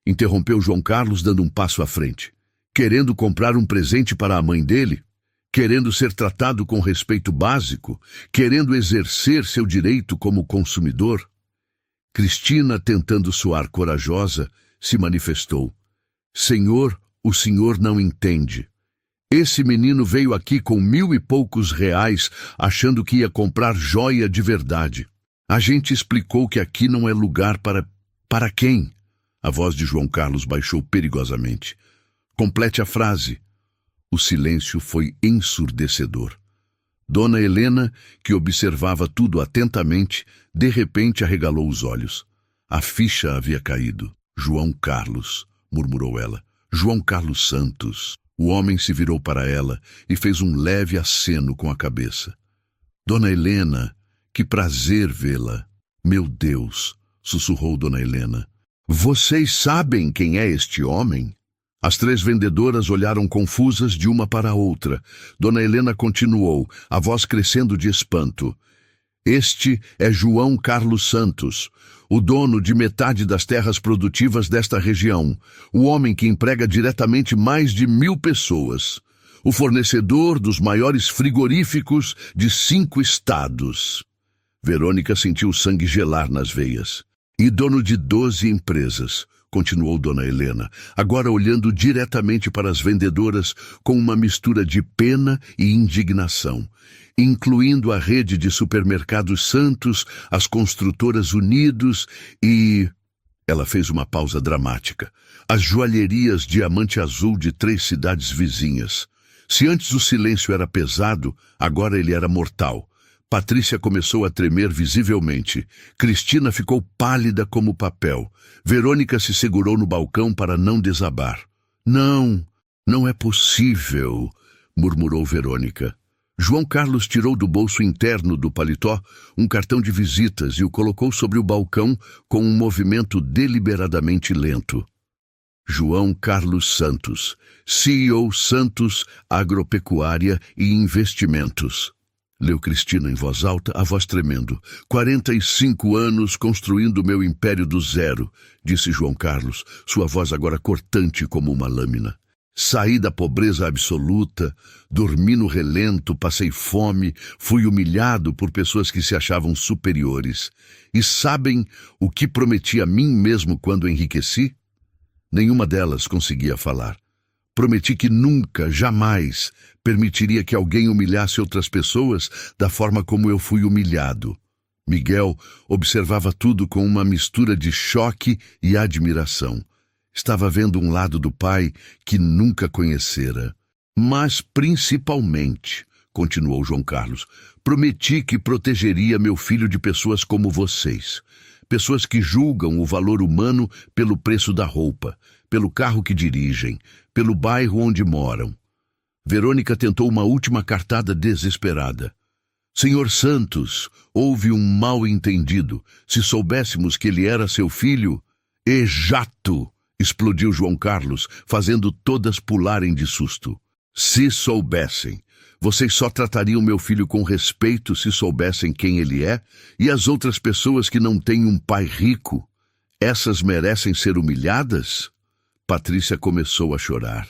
Interrompeu João Carlos, dando um passo à frente. Querendo comprar um presente para a mãe dele? Querendo ser tratado com respeito básico? Querendo exercer seu direito como consumidor? Cristina, tentando soar corajosa, se manifestou. Senhor, o senhor não entende. Esse menino veio aqui com 1.000 e poucos reais, achando que ia comprar joia de verdade. A gente explicou que aqui não é lugar para... Para quem? A voz de João Carlos baixou perigosamente. Complete a frase. O silêncio foi ensurdecedor. Dona Helena, que observava tudo atentamente, de repente arregalou os olhos. A ficha havia caído. João Carlos, murmurou ela. João Carlos Santos. O homem se virou para ela e fez um leve aceno com a cabeça. Dona Helena, que prazer vê-la. Meu Deus, sussurrou Dona Helena. Vocês sabem quem é este homem? As 3 vendedoras olharam confusas de uma para a outra. Dona Helena continuou, a voz crescendo de espanto. Este é João Carlos Santos, o dono de metade das terras produtivas desta região, o homem que emprega diretamente mais de 1.000 pessoas, o fornecedor dos maiores frigoríficos de 5 estados. Verônica sentiu o sangue gelar nas veias. E dono de 12 empresas, continuou Dona Helena, agora olhando diretamente para as vendedoras com uma mistura de pena e indignação, incluindo a rede de supermercados Santos, as construtoras Unidos e... Ela fez uma pausa dramática. As joalherias Diamante Azul de 3 cidades vizinhas. Se antes o silêncio era pesado, agora ele era mortal. Patrícia começou a tremer visivelmente. Cristina ficou pálida como papel. Verônica se segurou no balcão para não desabar. Não, não é possível, murmurou Verônica. João Carlos tirou do bolso interno do paletó um cartão de visitas e o colocou sobre o balcão com um movimento deliberadamente lento. João Carlos Santos, CEO Santos Agropecuária e Investimentos. Leu Cristina em voz alta, a voz tremendo. 45 anos construindo meu império do zero, disse João Carlos, sua voz agora cortante como uma lâmina. Saí da pobreza absoluta, dormi no relento, passei fome, fui humilhado por pessoas que se achavam superiores. E sabem o que prometi a mim mesmo quando enriqueci? Nenhuma delas conseguia falar. Prometi que nunca, jamais, permitiria que alguém humilhasse outras pessoas da forma como eu fui humilhado. Miguel observava tudo com uma mistura de choque e admiração. Estava vendo um lado do pai que nunca conhecera. Mas, principalmente, continuou João Carlos, prometi que protegeria meu filho de pessoas como vocês. Pessoas que julgam o valor humano pelo preço da roupa, pelo carro que dirigem, pelo bairro onde moram. Verônica tentou uma última cartada desesperada. Senhor Santos, houve um mal-entendido. Se soubéssemos que ele era seu filho... Exato! Explodiu João Carlos, fazendo todas pularem de susto. Se soubessem. Vocês só tratariam meu filho com respeito se soubessem quem ele é, e as outras pessoas que não têm um pai rico, essas merecem ser humilhadas? Patrícia começou a chorar.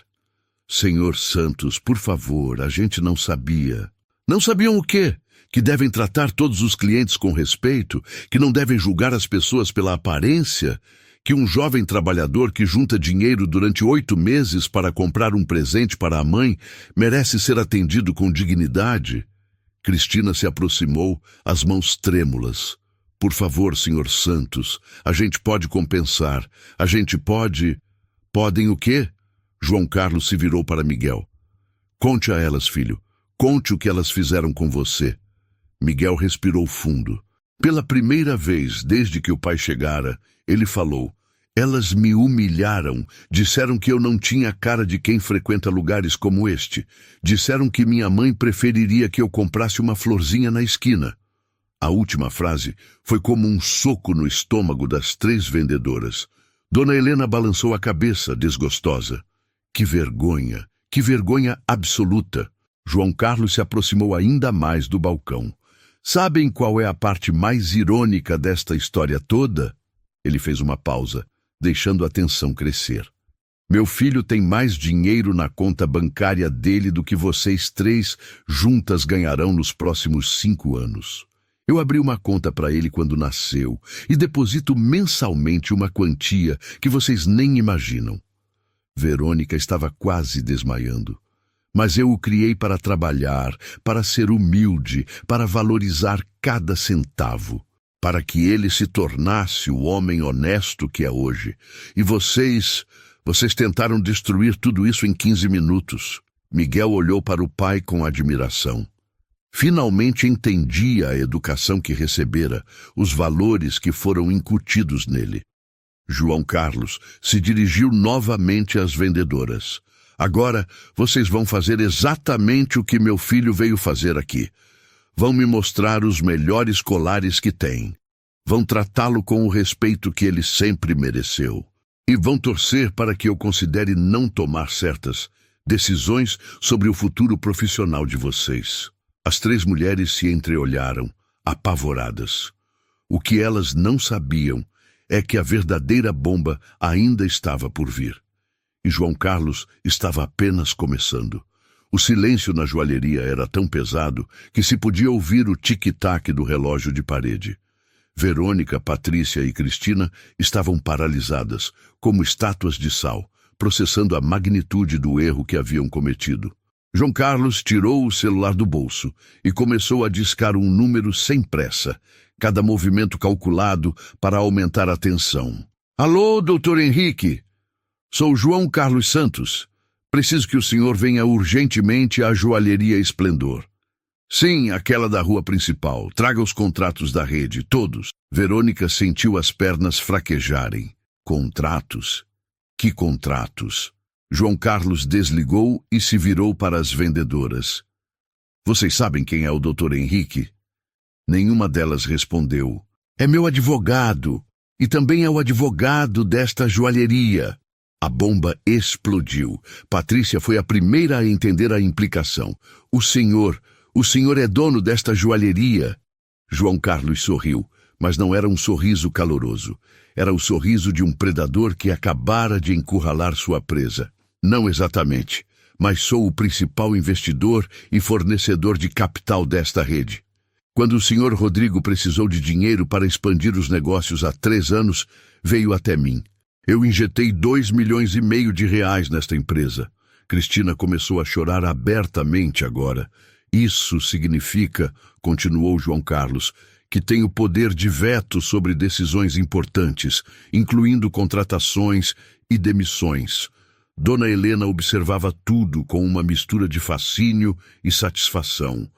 Senhor Santos, por favor, a gente não sabia. Não sabiam o quê? Que devem tratar todos os clientes com respeito, que não devem julgar as pessoas pela aparência, que um jovem trabalhador que junta dinheiro durante 8 meses para comprar um presente para a mãe merece ser atendido com dignidade. Cristina se aproximou, as mãos trêmulas. Por favor, senhor Santos, a gente pode compensar. A gente pode... Podem o quê? João Carlos se virou para Miguel. Conte a elas, filho. Conte o que elas fizeram com você. Miguel respirou fundo. Pela primeira vez desde que o pai chegara, ele falou. Elas me humilharam, disseram que eu não tinha cara de quem frequenta lugares como este. Disseram que minha mãe preferiria que eu comprasse uma florzinha na esquina. A última frase foi como um soco no estômago das 3 vendedoras. Dona Helena balançou a cabeça, desgostosa. Que vergonha absoluta. João Carlos se aproximou ainda mais do balcão. Sabem qual é a parte mais irônica desta história toda? Ele fez uma pausa, deixando a tensão crescer. Meu filho tem mais dinheiro na conta bancária dele do que vocês 3 juntas ganharão nos próximos 5 anos. Eu abri uma conta para ele quando nasceu e deposito mensalmente uma quantia que vocês nem imaginam. Verônica estava quase desmaiando. Mas eu o criei para trabalhar, para ser humilde, para valorizar cada centavo, para que ele se tornasse o homem honesto que é hoje. E vocês tentaram destruir tudo isso em 15 minutos. Miguel olhou para o pai com admiração. Finalmente entendia a educação que recebera, os valores que foram incutidos nele. João Carlos se dirigiu novamente às vendedoras. Agora vocês vão fazer exatamente o que meu filho veio fazer aqui. Vão me mostrar os melhores colares que têm. Vão tratá-lo com o respeito que ele sempre mereceu. E vão torcer para que eu considere não tomar certas decisões sobre o futuro profissional de vocês. As 3 mulheres se entreolharam, apavoradas. O que elas não sabiam é que a verdadeira bomba ainda estava por vir. E João Carlos estava apenas começando. O silêncio na joalheria era tão pesado que se podia ouvir o tic-tac do relógio de parede. Verônica, Patrícia e Cristina estavam paralisadas, como estátuas de sal, processando a magnitude do erro que haviam cometido. João Carlos tirou o celular do bolso e começou a discar um número sem pressa, cada movimento calculado para aumentar a tensão. Alô, doutor Henrique? Sou João Carlos Santos. Preciso que o senhor venha urgentemente à joalheria Esplendor. Sim, aquela da rua principal. Traga os contratos da rede, todos. Verônica sentiu as pernas fraquejarem. Contratos? Que contratos? João Carlos desligou e se virou para as vendedoras. Vocês sabem quem é o doutor Henrique? Nenhuma delas respondeu. É meu advogado. E também é o advogado desta joalheria. A bomba explodiu. Patrícia foi a primeira a entender a implicação. O senhor é dono desta joalheria. João Carlos sorriu, mas não era um sorriso caloroso. Era o sorriso de um predador que acabara de encurralar sua presa. Não exatamente, mas sou o principal investidor e fornecedor de capital desta rede. Quando o senhor Rodrigo precisou de dinheiro para expandir os negócios há 3 anos, veio até mim. Eu injetei 2,5 milhões de reais nesta empresa. Cristina começou a chorar abertamente agora. Isso significa, continuou João Carlos, que tenho poder de veto sobre decisões importantes, incluindo contratações e demissões. Dona Helena observava tudo com uma mistura de fascínio e satisfação.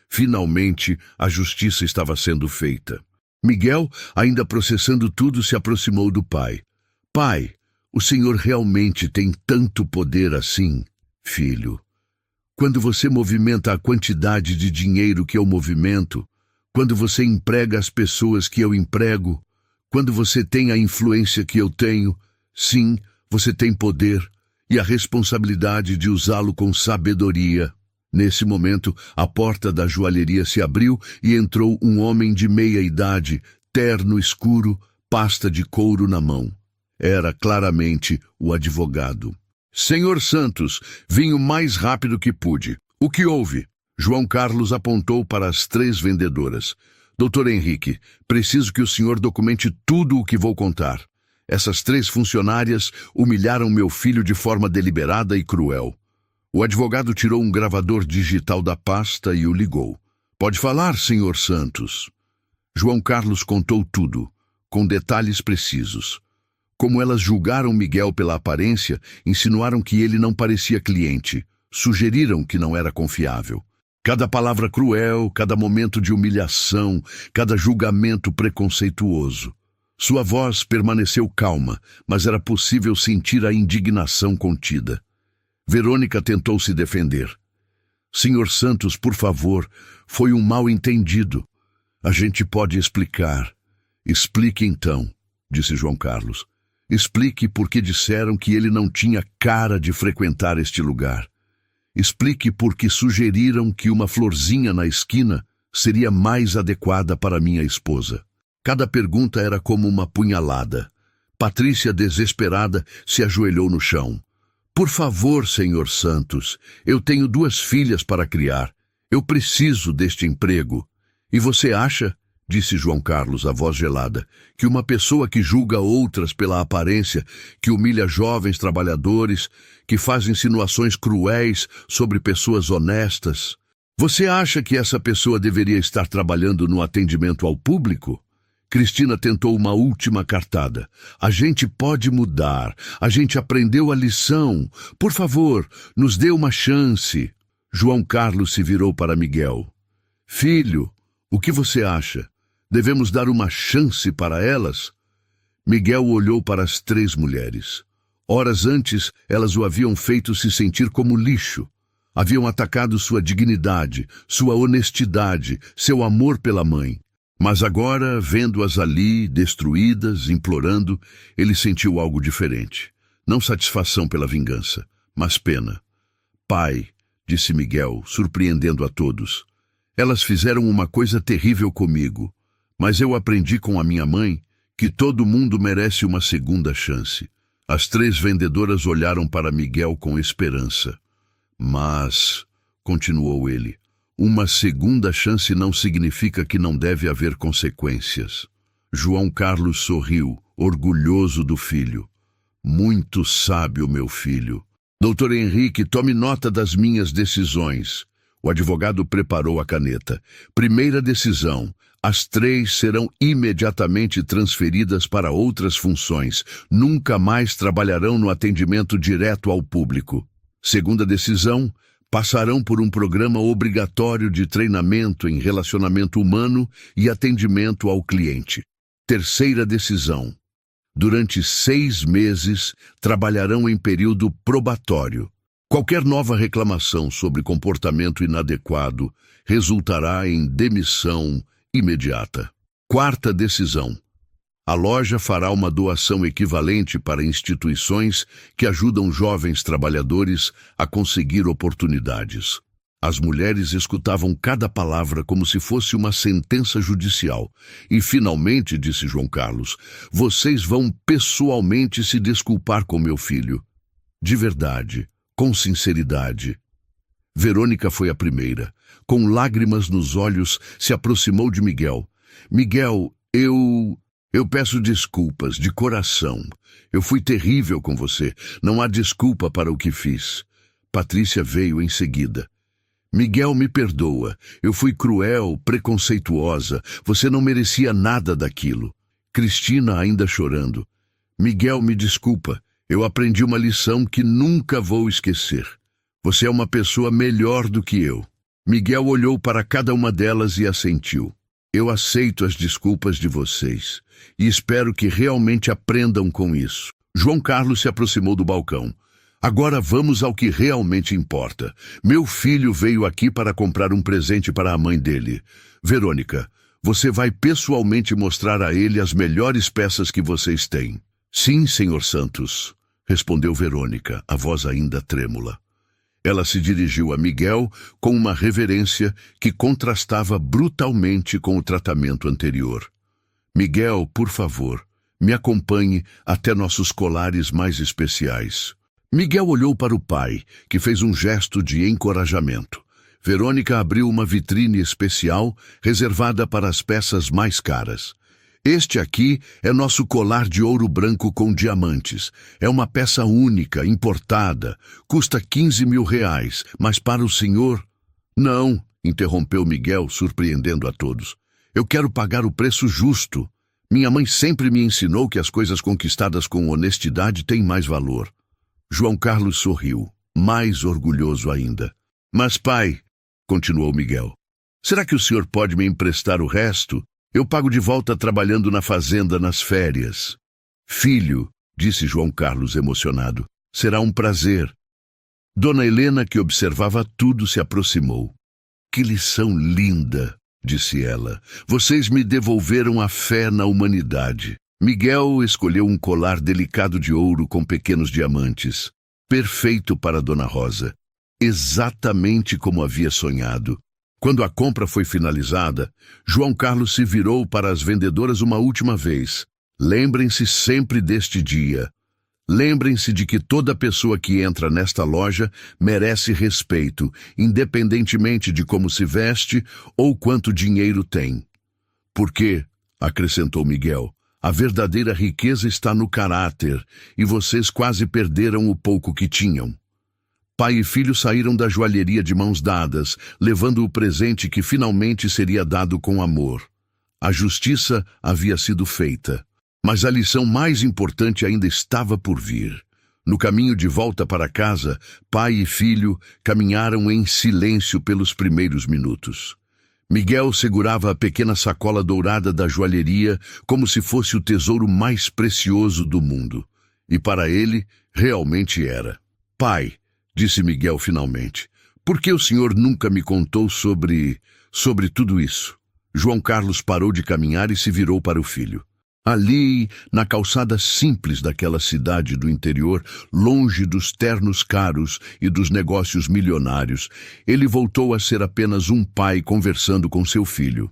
Finalmente, a justiça estava sendo feita. Miguel, ainda processando tudo, se aproximou do pai. Pai, o senhor realmente tem tanto poder assim, filho. Quando você movimenta a quantidade de dinheiro que eu movimento, quando você emprega as pessoas que eu emprego, quando você tem a influência que eu tenho, sim, você tem poder e a responsabilidade de usá-lo com sabedoria. Nesse momento, a porta da joalheria se abriu e entrou um homem de meia idade, terno escuro, pasta de couro na mão. Era claramente o advogado. Senhor Santos, vim o mais rápido que pude. O que houve? João Carlos apontou para as 3 vendedoras. Doutor Henrique, preciso que o senhor documente tudo o que vou contar. Essas 3 funcionárias humilharam meu filho de forma deliberada e cruel. O advogado tirou um gravador digital da pasta e o ligou. Pode falar, senhor Santos. João Carlos contou tudo, com detalhes precisos. Como elas julgaram Miguel pela aparência, insinuaram que ele não parecia cliente, sugeriram que não era confiável. Cada palavra cruel, cada momento de humilhação, cada julgamento preconceituoso. Sua voz permaneceu calma, mas era possível sentir a indignação contida. Verônica tentou se defender. Senhor Santos, por favor, foi um mal-entendido. A gente pode explicar. Explique então, disse João Carlos. Explique por que disseram que ele não tinha cara de frequentar este lugar. Explique por que sugeriram que uma florzinha na esquina seria mais adequada para minha esposa. Cada pergunta era como uma punhalada. Patrícia, desesperada, se ajoelhou no chão. Por favor, senhor Santos, eu tenho 2 filhas para criar. Eu preciso deste emprego. E você acha, disse João Carlos, a voz gelada, que uma pessoa que julga outras pela aparência, que humilha jovens trabalhadores, que faz insinuações cruéis sobre pessoas honestas, você acha que essa pessoa deveria estar trabalhando no atendimento ao público? Cristina tentou uma última cartada. A gente pode mudar. A gente aprendeu a lição. Por favor, nos dê uma chance. João Carlos se virou para Miguel. Filho, o que você acha? Devemos dar uma chance para elas? Miguel olhou para as 3 mulheres. Horas antes, elas o haviam feito se sentir como lixo. Haviam atacado sua dignidade, sua honestidade, seu amor pela mãe. Mas agora, vendo-as ali, destruídas, implorando, ele sentiu algo diferente. Não satisfação pela vingança, mas pena. Pai, disse Miguel, surpreendendo a todos, elas fizeram uma coisa terrível comigo, mas eu aprendi com a minha mãe que todo mundo merece uma segunda chance. As 3 vendedoras olharam para Miguel com esperança. Mas, continuou ele, uma segunda chance não significa que não deve haver consequências. João Carlos sorriu, orgulhoso do filho. Muito sábio, meu filho. Doutor Henrique, tome nota das minhas decisões. O advogado preparou a caneta. Primeira decisão. As 3 serão imediatamente transferidas para outras funções. Nunca mais trabalharão no atendimento direto ao público. Segunda decisão. Passarão por um programa obrigatório de treinamento em relacionamento humano e atendimento ao cliente. Terceira decisão. Durante 6 meses, trabalharão em período probatório. Qualquer nova reclamação sobre comportamento inadequado resultará em demissão imediata. Quarta decisão. A loja fará uma doação equivalente para instituições que ajudam jovens trabalhadores a conseguir oportunidades. As mulheres escutavam cada palavra como se fosse uma sentença judicial. E, finalmente, disse João Carlos, vocês vão pessoalmente se desculpar com meu filho. De verdade, com sinceridade. Verônica foi a primeira. Com lágrimas nos olhos, se aproximou de Miguel. Miguel, Eu peço desculpas, de coração. Eu fui terrível com você. Não há desculpa para o que fiz. Patrícia veio em seguida. Miguel, me perdoa. Eu fui cruel, preconceituosa. Você não merecia nada daquilo. Cristina ainda chorando. Miguel, me desculpa. Eu aprendi uma lição que nunca vou esquecer. Você é uma pessoa melhor do que eu. Miguel olhou para cada uma delas e assentiu. Eu aceito as desculpas de vocês e espero que realmente aprendam com isso. João Carlos se aproximou do balcão. Agora vamos ao que realmente importa. Meu filho veio aqui para comprar um presente para a mãe dele. Verônica, você vai pessoalmente mostrar a ele as melhores peças que vocês têm. Sim, senhor Santos, respondeu Verônica, a voz ainda trêmula. Ela se dirigiu a Miguel com uma reverência que contrastava brutalmente com o tratamento anterior. Miguel, por favor, me acompanhe até nossos colares mais especiais. Miguel olhou para o pai, que fez um gesto de encorajamento. Verônica abriu uma vitrine especial reservada para as peças mais caras. Este aqui é nosso colar de ouro branco com diamantes. É uma peça única, importada. Custa 15 mil reais, mas para o senhor... Não, interrompeu Miguel, surpreendendo a todos. Eu quero pagar o preço justo. Minha mãe sempre me ensinou que as coisas conquistadas com honestidade têm mais valor. João Carlos sorriu, mais orgulhoso ainda. Mas, pai, continuou Miguel, será que o senhor pode me emprestar o resto? Eu pago de volta trabalhando na fazenda nas férias. Filho, disse João Carlos emocionado, será um prazer. Dona Helena, que observava tudo, se aproximou. Que lição linda, disse ela. Vocês me devolveram a fé na humanidade. Miguel escolheu um colar delicado de ouro com pequenos diamantes. Perfeito para Dona Rosa. Exatamente como havia sonhado. Quando a compra foi finalizada, João Carlos se virou para as vendedoras uma última vez. Lembrem-se sempre deste dia. Lembrem-se de que toda pessoa que entra nesta loja merece respeito, independentemente de como se veste ou quanto dinheiro tem. Porque, acrescentou Miguel, a verdadeira riqueza está no caráter, e vocês quase perderam o pouco que tinham. Pai e filho saíram da joalheria de mãos dadas, levando o presente que finalmente seria dado com amor. A justiça havia sido feita, mas a lição mais importante ainda estava por vir. No caminho de volta para casa, pai e filho caminharam em silêncio pelos primeiros minutos. Miguel segurava a pequena sacola dourada da joalheria como se fosse o tesouro mais precioso do mundo. E para ele, realmente era. Pai, disse Miguel finalmente, por que o senhor nunca me contou sobre tudo isso? João Carlos parou de caminhar e se virou para o filho. Ali, na calçada simples daquela cidade do interior, longe dos ternos caros e dos negócios milionários, ele voltou a ser apenas um pai conversando com seu filho.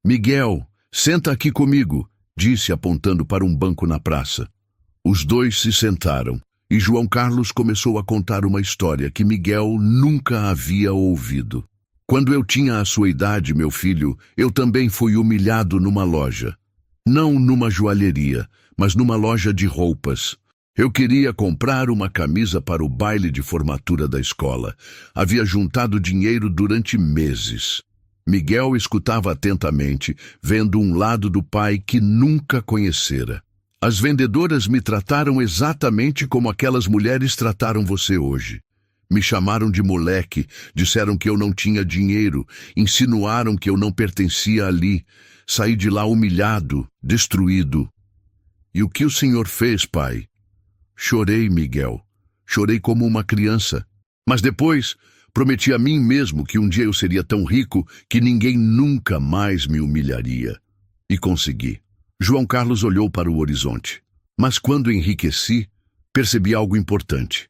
Miguel, senta aqui comigo, disse apontando para um banco na praça. Os dois se sentaram, e João Carlos começou a contar uma história que Miguel nunca havia ouvido. Quando eu tinha a sua idade, meu filho, eu também fui humilhado numa loja. Não numa joalheria, mas numa loja de roupas. Eu queria comprar uma camisa para o baile de formatura da escola. Havia juntado dinheiro durante meses. Miguel escutava atentamente, vendo um lado do pai que nunca conhecera. As vendedoras me trataram exatamente como aquelas mulheres trataram você hoje. Me chamaram de moleque, disseram que eu não tinha dinheiro, insinuaram que eu não pertencia ali. Saí de lá humilhado, destruído. E o que o senhor fez, pai? Chorei, Miguel. Chorei como uma criança. Mas depois, prometi a mim mesmo que um dia eu seria tão rico que ninguém nunca mais me humilharia. E consegui. João Carlos olhou para o horizonte. Mas quando enriqueci, percebi algo importante.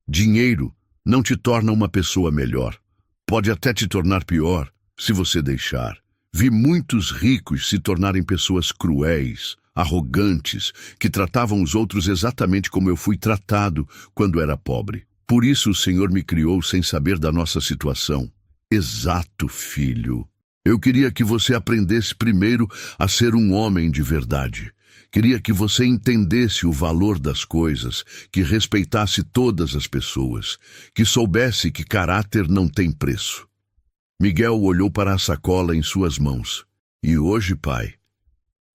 Dinheiro não te torna uma pessoa melhor. Pode até te tornar pior, se você deixar. Vi muitos ricos se tornarem pessoas cruéis, arrogantes, que tratavam os outros exatamente como eu fui tratado quando era pobre. Por isso o Senhor me criou sem saber da nossa situação. Exato, filho. Eu queria que você aprendesse primeiro a ser um homem de verdade. Queria que você entendesse o valor das coisas, que respeitasse todas as pessoas, que soubesse que caráter não tem preço. Miguel olhou para a sacola em suas mãos. E hoje, pai?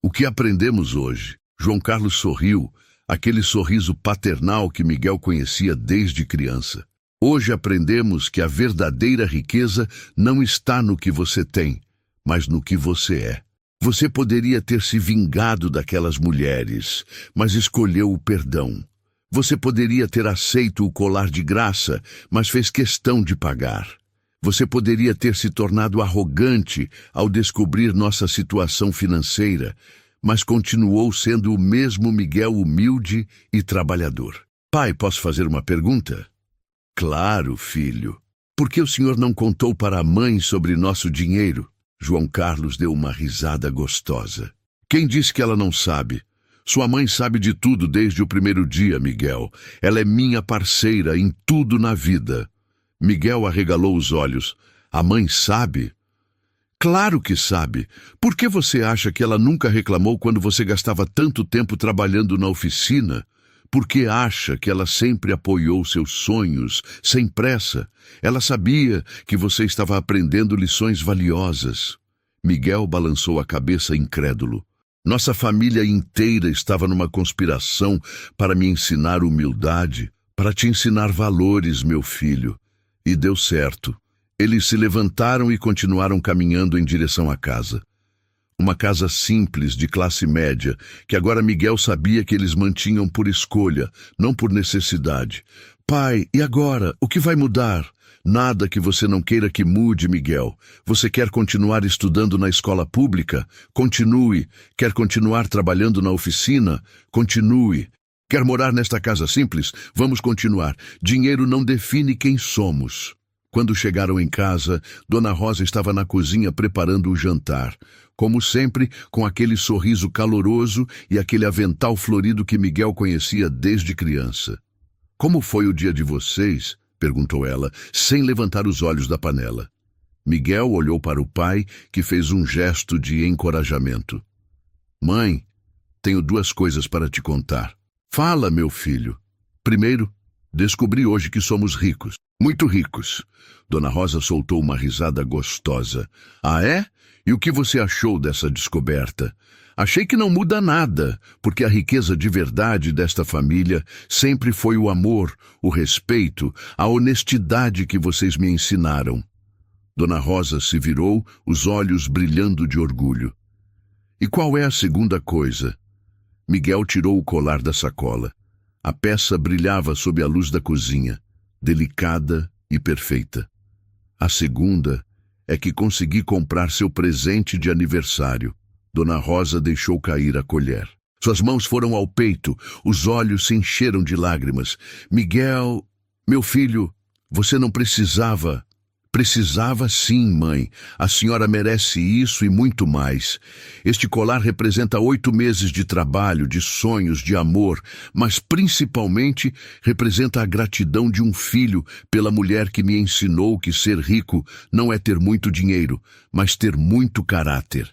O que aprendemos hoje? João Carlos sorriu, aquele sorriso paternal que Miguel conhecia desde criança. Hoje aprendemos que a verdadeira riqueza não está no que você tem, mas no que você é. Você poderia ter se vingado daquelas mulheres, mas escolheu o perdão. Você poderia ter aceito o colar de graça, mas fez questão de pagar. Você poderia ter se tornado arrogante ao descobrir nossa situação financeira, mas continuou sendo o mesmo Miguel humilde e trabalhador. Pai, posso fazer uma pergunta? Claro, filho. Por que o senhor não contou para a mãe sobre nosso dinheiro? João Carlos deu uma risada gostosa. Quem disse que ela não sabe? Sua mãe sabe de tudo desde o primeiro dia, Miguel. Ela é minha parceira em tudo na vida. Miguel arregalou os olhos. A mãe sabe? Claro que sabe. Por que você acha que ela nunca reclamou quando você gastava tanto tempo trabalhando na oficina? Por que acha que ela sempre apoiou seus sonhos, sem pressa? Ela sabia que você estava aprendendo lições valiosas. Miguel balançou a cabeça incrédulo. Nossa família inteira estava numa conspiração para me ensinar humildade, para te ensinar valores, meu filho. E deu certo. Eles se levantaram e continuaram caminhando em direção à casa. Uma casa simples, de classe média, que agora Miguel sabia que eles mantinham por escolha, não por necessidade. Pai, e agora? O que vai mudar? Nada que você não queira que mude, Miguel. Você quer continuar estudando na escola pública? Continue. Quer continuar trabalhando na oficina? Continue. Quer morar nesta casa simples? Vamos continuar. Dinheiro não define quem somos. Quando chegaram em casa, Dona Rosa estava na cozinha preparando o jantar. Como sempre, com aquele sorriso caloroso e aquele avental florido que Miguel conhecia desde criança. Como foi o dia de vocês? Perguntou ela, sem levantar os olhos da panela. Miguel olhou para o pai, que fez um gesto de encorajamento. Mãe, tenho 2 coisas para te contar. Fala, meu filho. Primeiro, descobri hoje que somos ricos. Muito ricos. Dona Rosa soltou uma risada gostosa. Ah, é? E o que você achou dessa descoberta? Achei que não muda nada, porque a riqueza de verdade desta família sempre foi o amor, o respeito, a honestidade que vocês me ensinaram. Dona Rosa se virou, os olhos brilhando de orgulho. E qual é a segunda coisa? Miguel tirou o colar da sacola. A peça brilhava sob a luz da cozinha, delicada e perfeita. A segunda é que consegui comprar seu presente de aniversário. Dona Rosa deixou cair a colher. Suas mãos foram ao peito, os olhos se encheram de lágrimas. Miguel, meu filho, você não precisava. Precisava sim, mãe. A senhora merece isso e muito mais. Este colar representa 8 meses de trabalho, de sonhos, de amor, mas principalmente representa a gratidão de um filho pela mulher que me ensinou que ser rico não é ter muito dinheiro, mas ter muito caráter.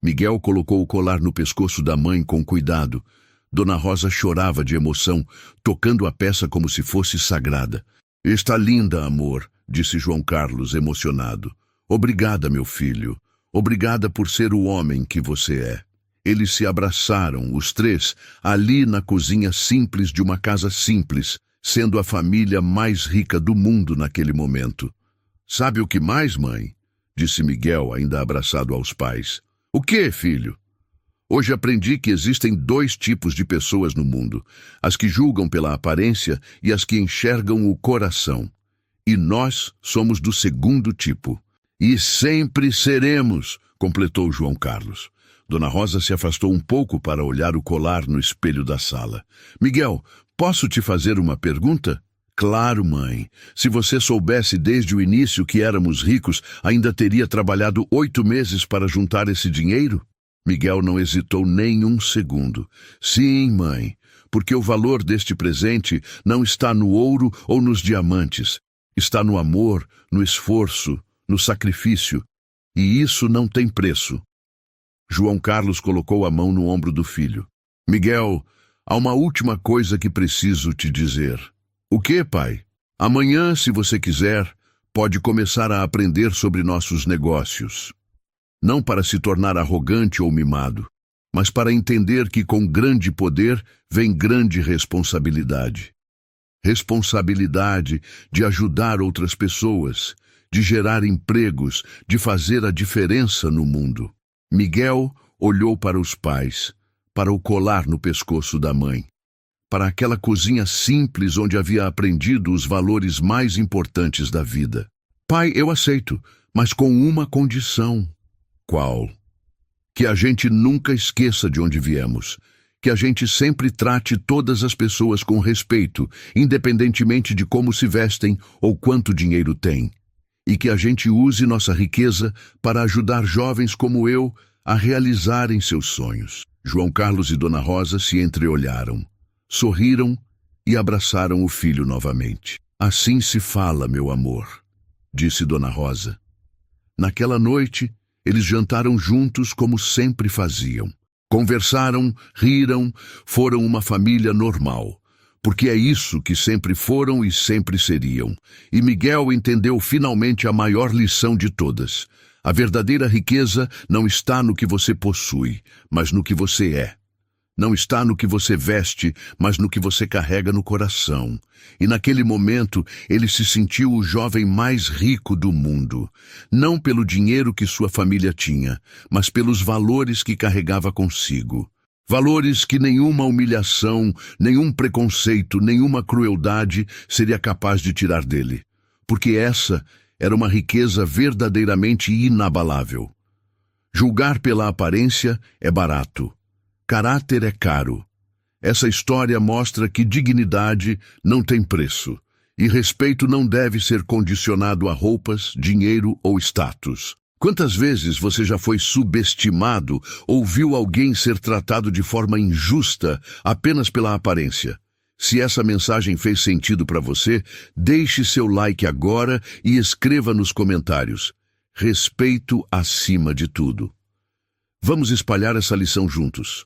Miguel colocou o colar no pescoço da mãe com cuidado. Dona Rosa chorava de emoção, tocando a peça como se fosse sagrada. Está linda, amor, disse João Carlos, emocionado. Obrigada, meu filho. Obrigada por ser o homem que você é. Eles se abraçaram, os 3, ali na cozinha simples de uma casa simples, sendo a família mais rica do mundo naquele momento. Sabe o que mais, mãe? Disse Miguel, ainda abraçado aos pais. O quê, filho? Hoje aprendi que existem 2 tipos de pessoas no mundo, as que julgam pela aparência e as que enxergam o coração. E nós somos do segundo tipo. E sempre seremos, completou João Carlos. Dona Rosa se afastou um pouco para olhar o colar no espelho da sala. Miguel, posso te fazer uma pergunta? Claro, mãe. Se você soubesse desde o início que éramos ricos, ainda teria trabalhado 8 meses para juntar esse dinheiro? Miguel não hesitou nem um segundo. Sim, mãe, porque o valor deste presente não está no ouro ou nos diamantes. Está no amor, no esforço, no sacrifício. E isso não tem preço. João Carlos colocou a mão no ombro do filho. Miguel, há uma última coisa que preciso te dizer. O quê, pai? Amanhã, se você quiser, pode começar a aprender sobre nossos negócios. Não para se tornar arrogante ou mimado, mas para entender que com grande poder vem grande responsabilidade. Responsabilidade de ajudar outras pessoas, de gerar empregos, de fazer a diferença no mundo. Miguel olhou para os pais, para o colar no pescoço da mãe, para aquela cozinha simples onde havia aprendido os valores mais importantes da vida. Pai, eu aceito, mas com uma condição. Qual? Que a gente nunca esqueça de onde viemos. Que a gente sempre trate todas as pessoas com respeito, independentemente de como se vestem ou quanto dinheiro têm. E que a gente use nossa riqueza para ajudar jovens como eu a realizarem seus sonhos. João Carlos e Dona Rosa se entreolharam, sorriram e abraçaram o filho novamente. Assim se fala, meu amor, disse Dona Rosa. Naquela noite, eles jantaram juntos como sempre faziam. Conversaram, riram, foram uma família normal, porque é isso que sempre foram e sempre seriam. E Miguel entendeu finalmente a maior lição de todas. A verdadeira riqueza não está no que você possui, mas no que você é. Não está no que você veste, mas no que você carrega no coração. E naquele momento, ele se sentiu o jovem mais rico do mundo. Não pelo dinheiro que sua família tinha, mas pelos valores que carregava consigo. Valores que nenhuma humilhação, nenhum preconceito, nenhuma crueldade seria capaz de tirar dele. Porque essa era uma riqueza verdadeiramente inabalável. Julgar pela aparência é barato. Caráter é caro. Essa história mostra que dignidade não tem preço, e respeito não deve ser condicionado a roupas, dinheiro ou status. Quantas vezes você já foi subestimado ou viu alguém ser tratado de forma injusta apenas pela aparência? Se essa mensagem fez sentido para você, deixe seu like agora e escreva nos comentários: respeito acima de tudo. Vamos espalhar essa lição juntos.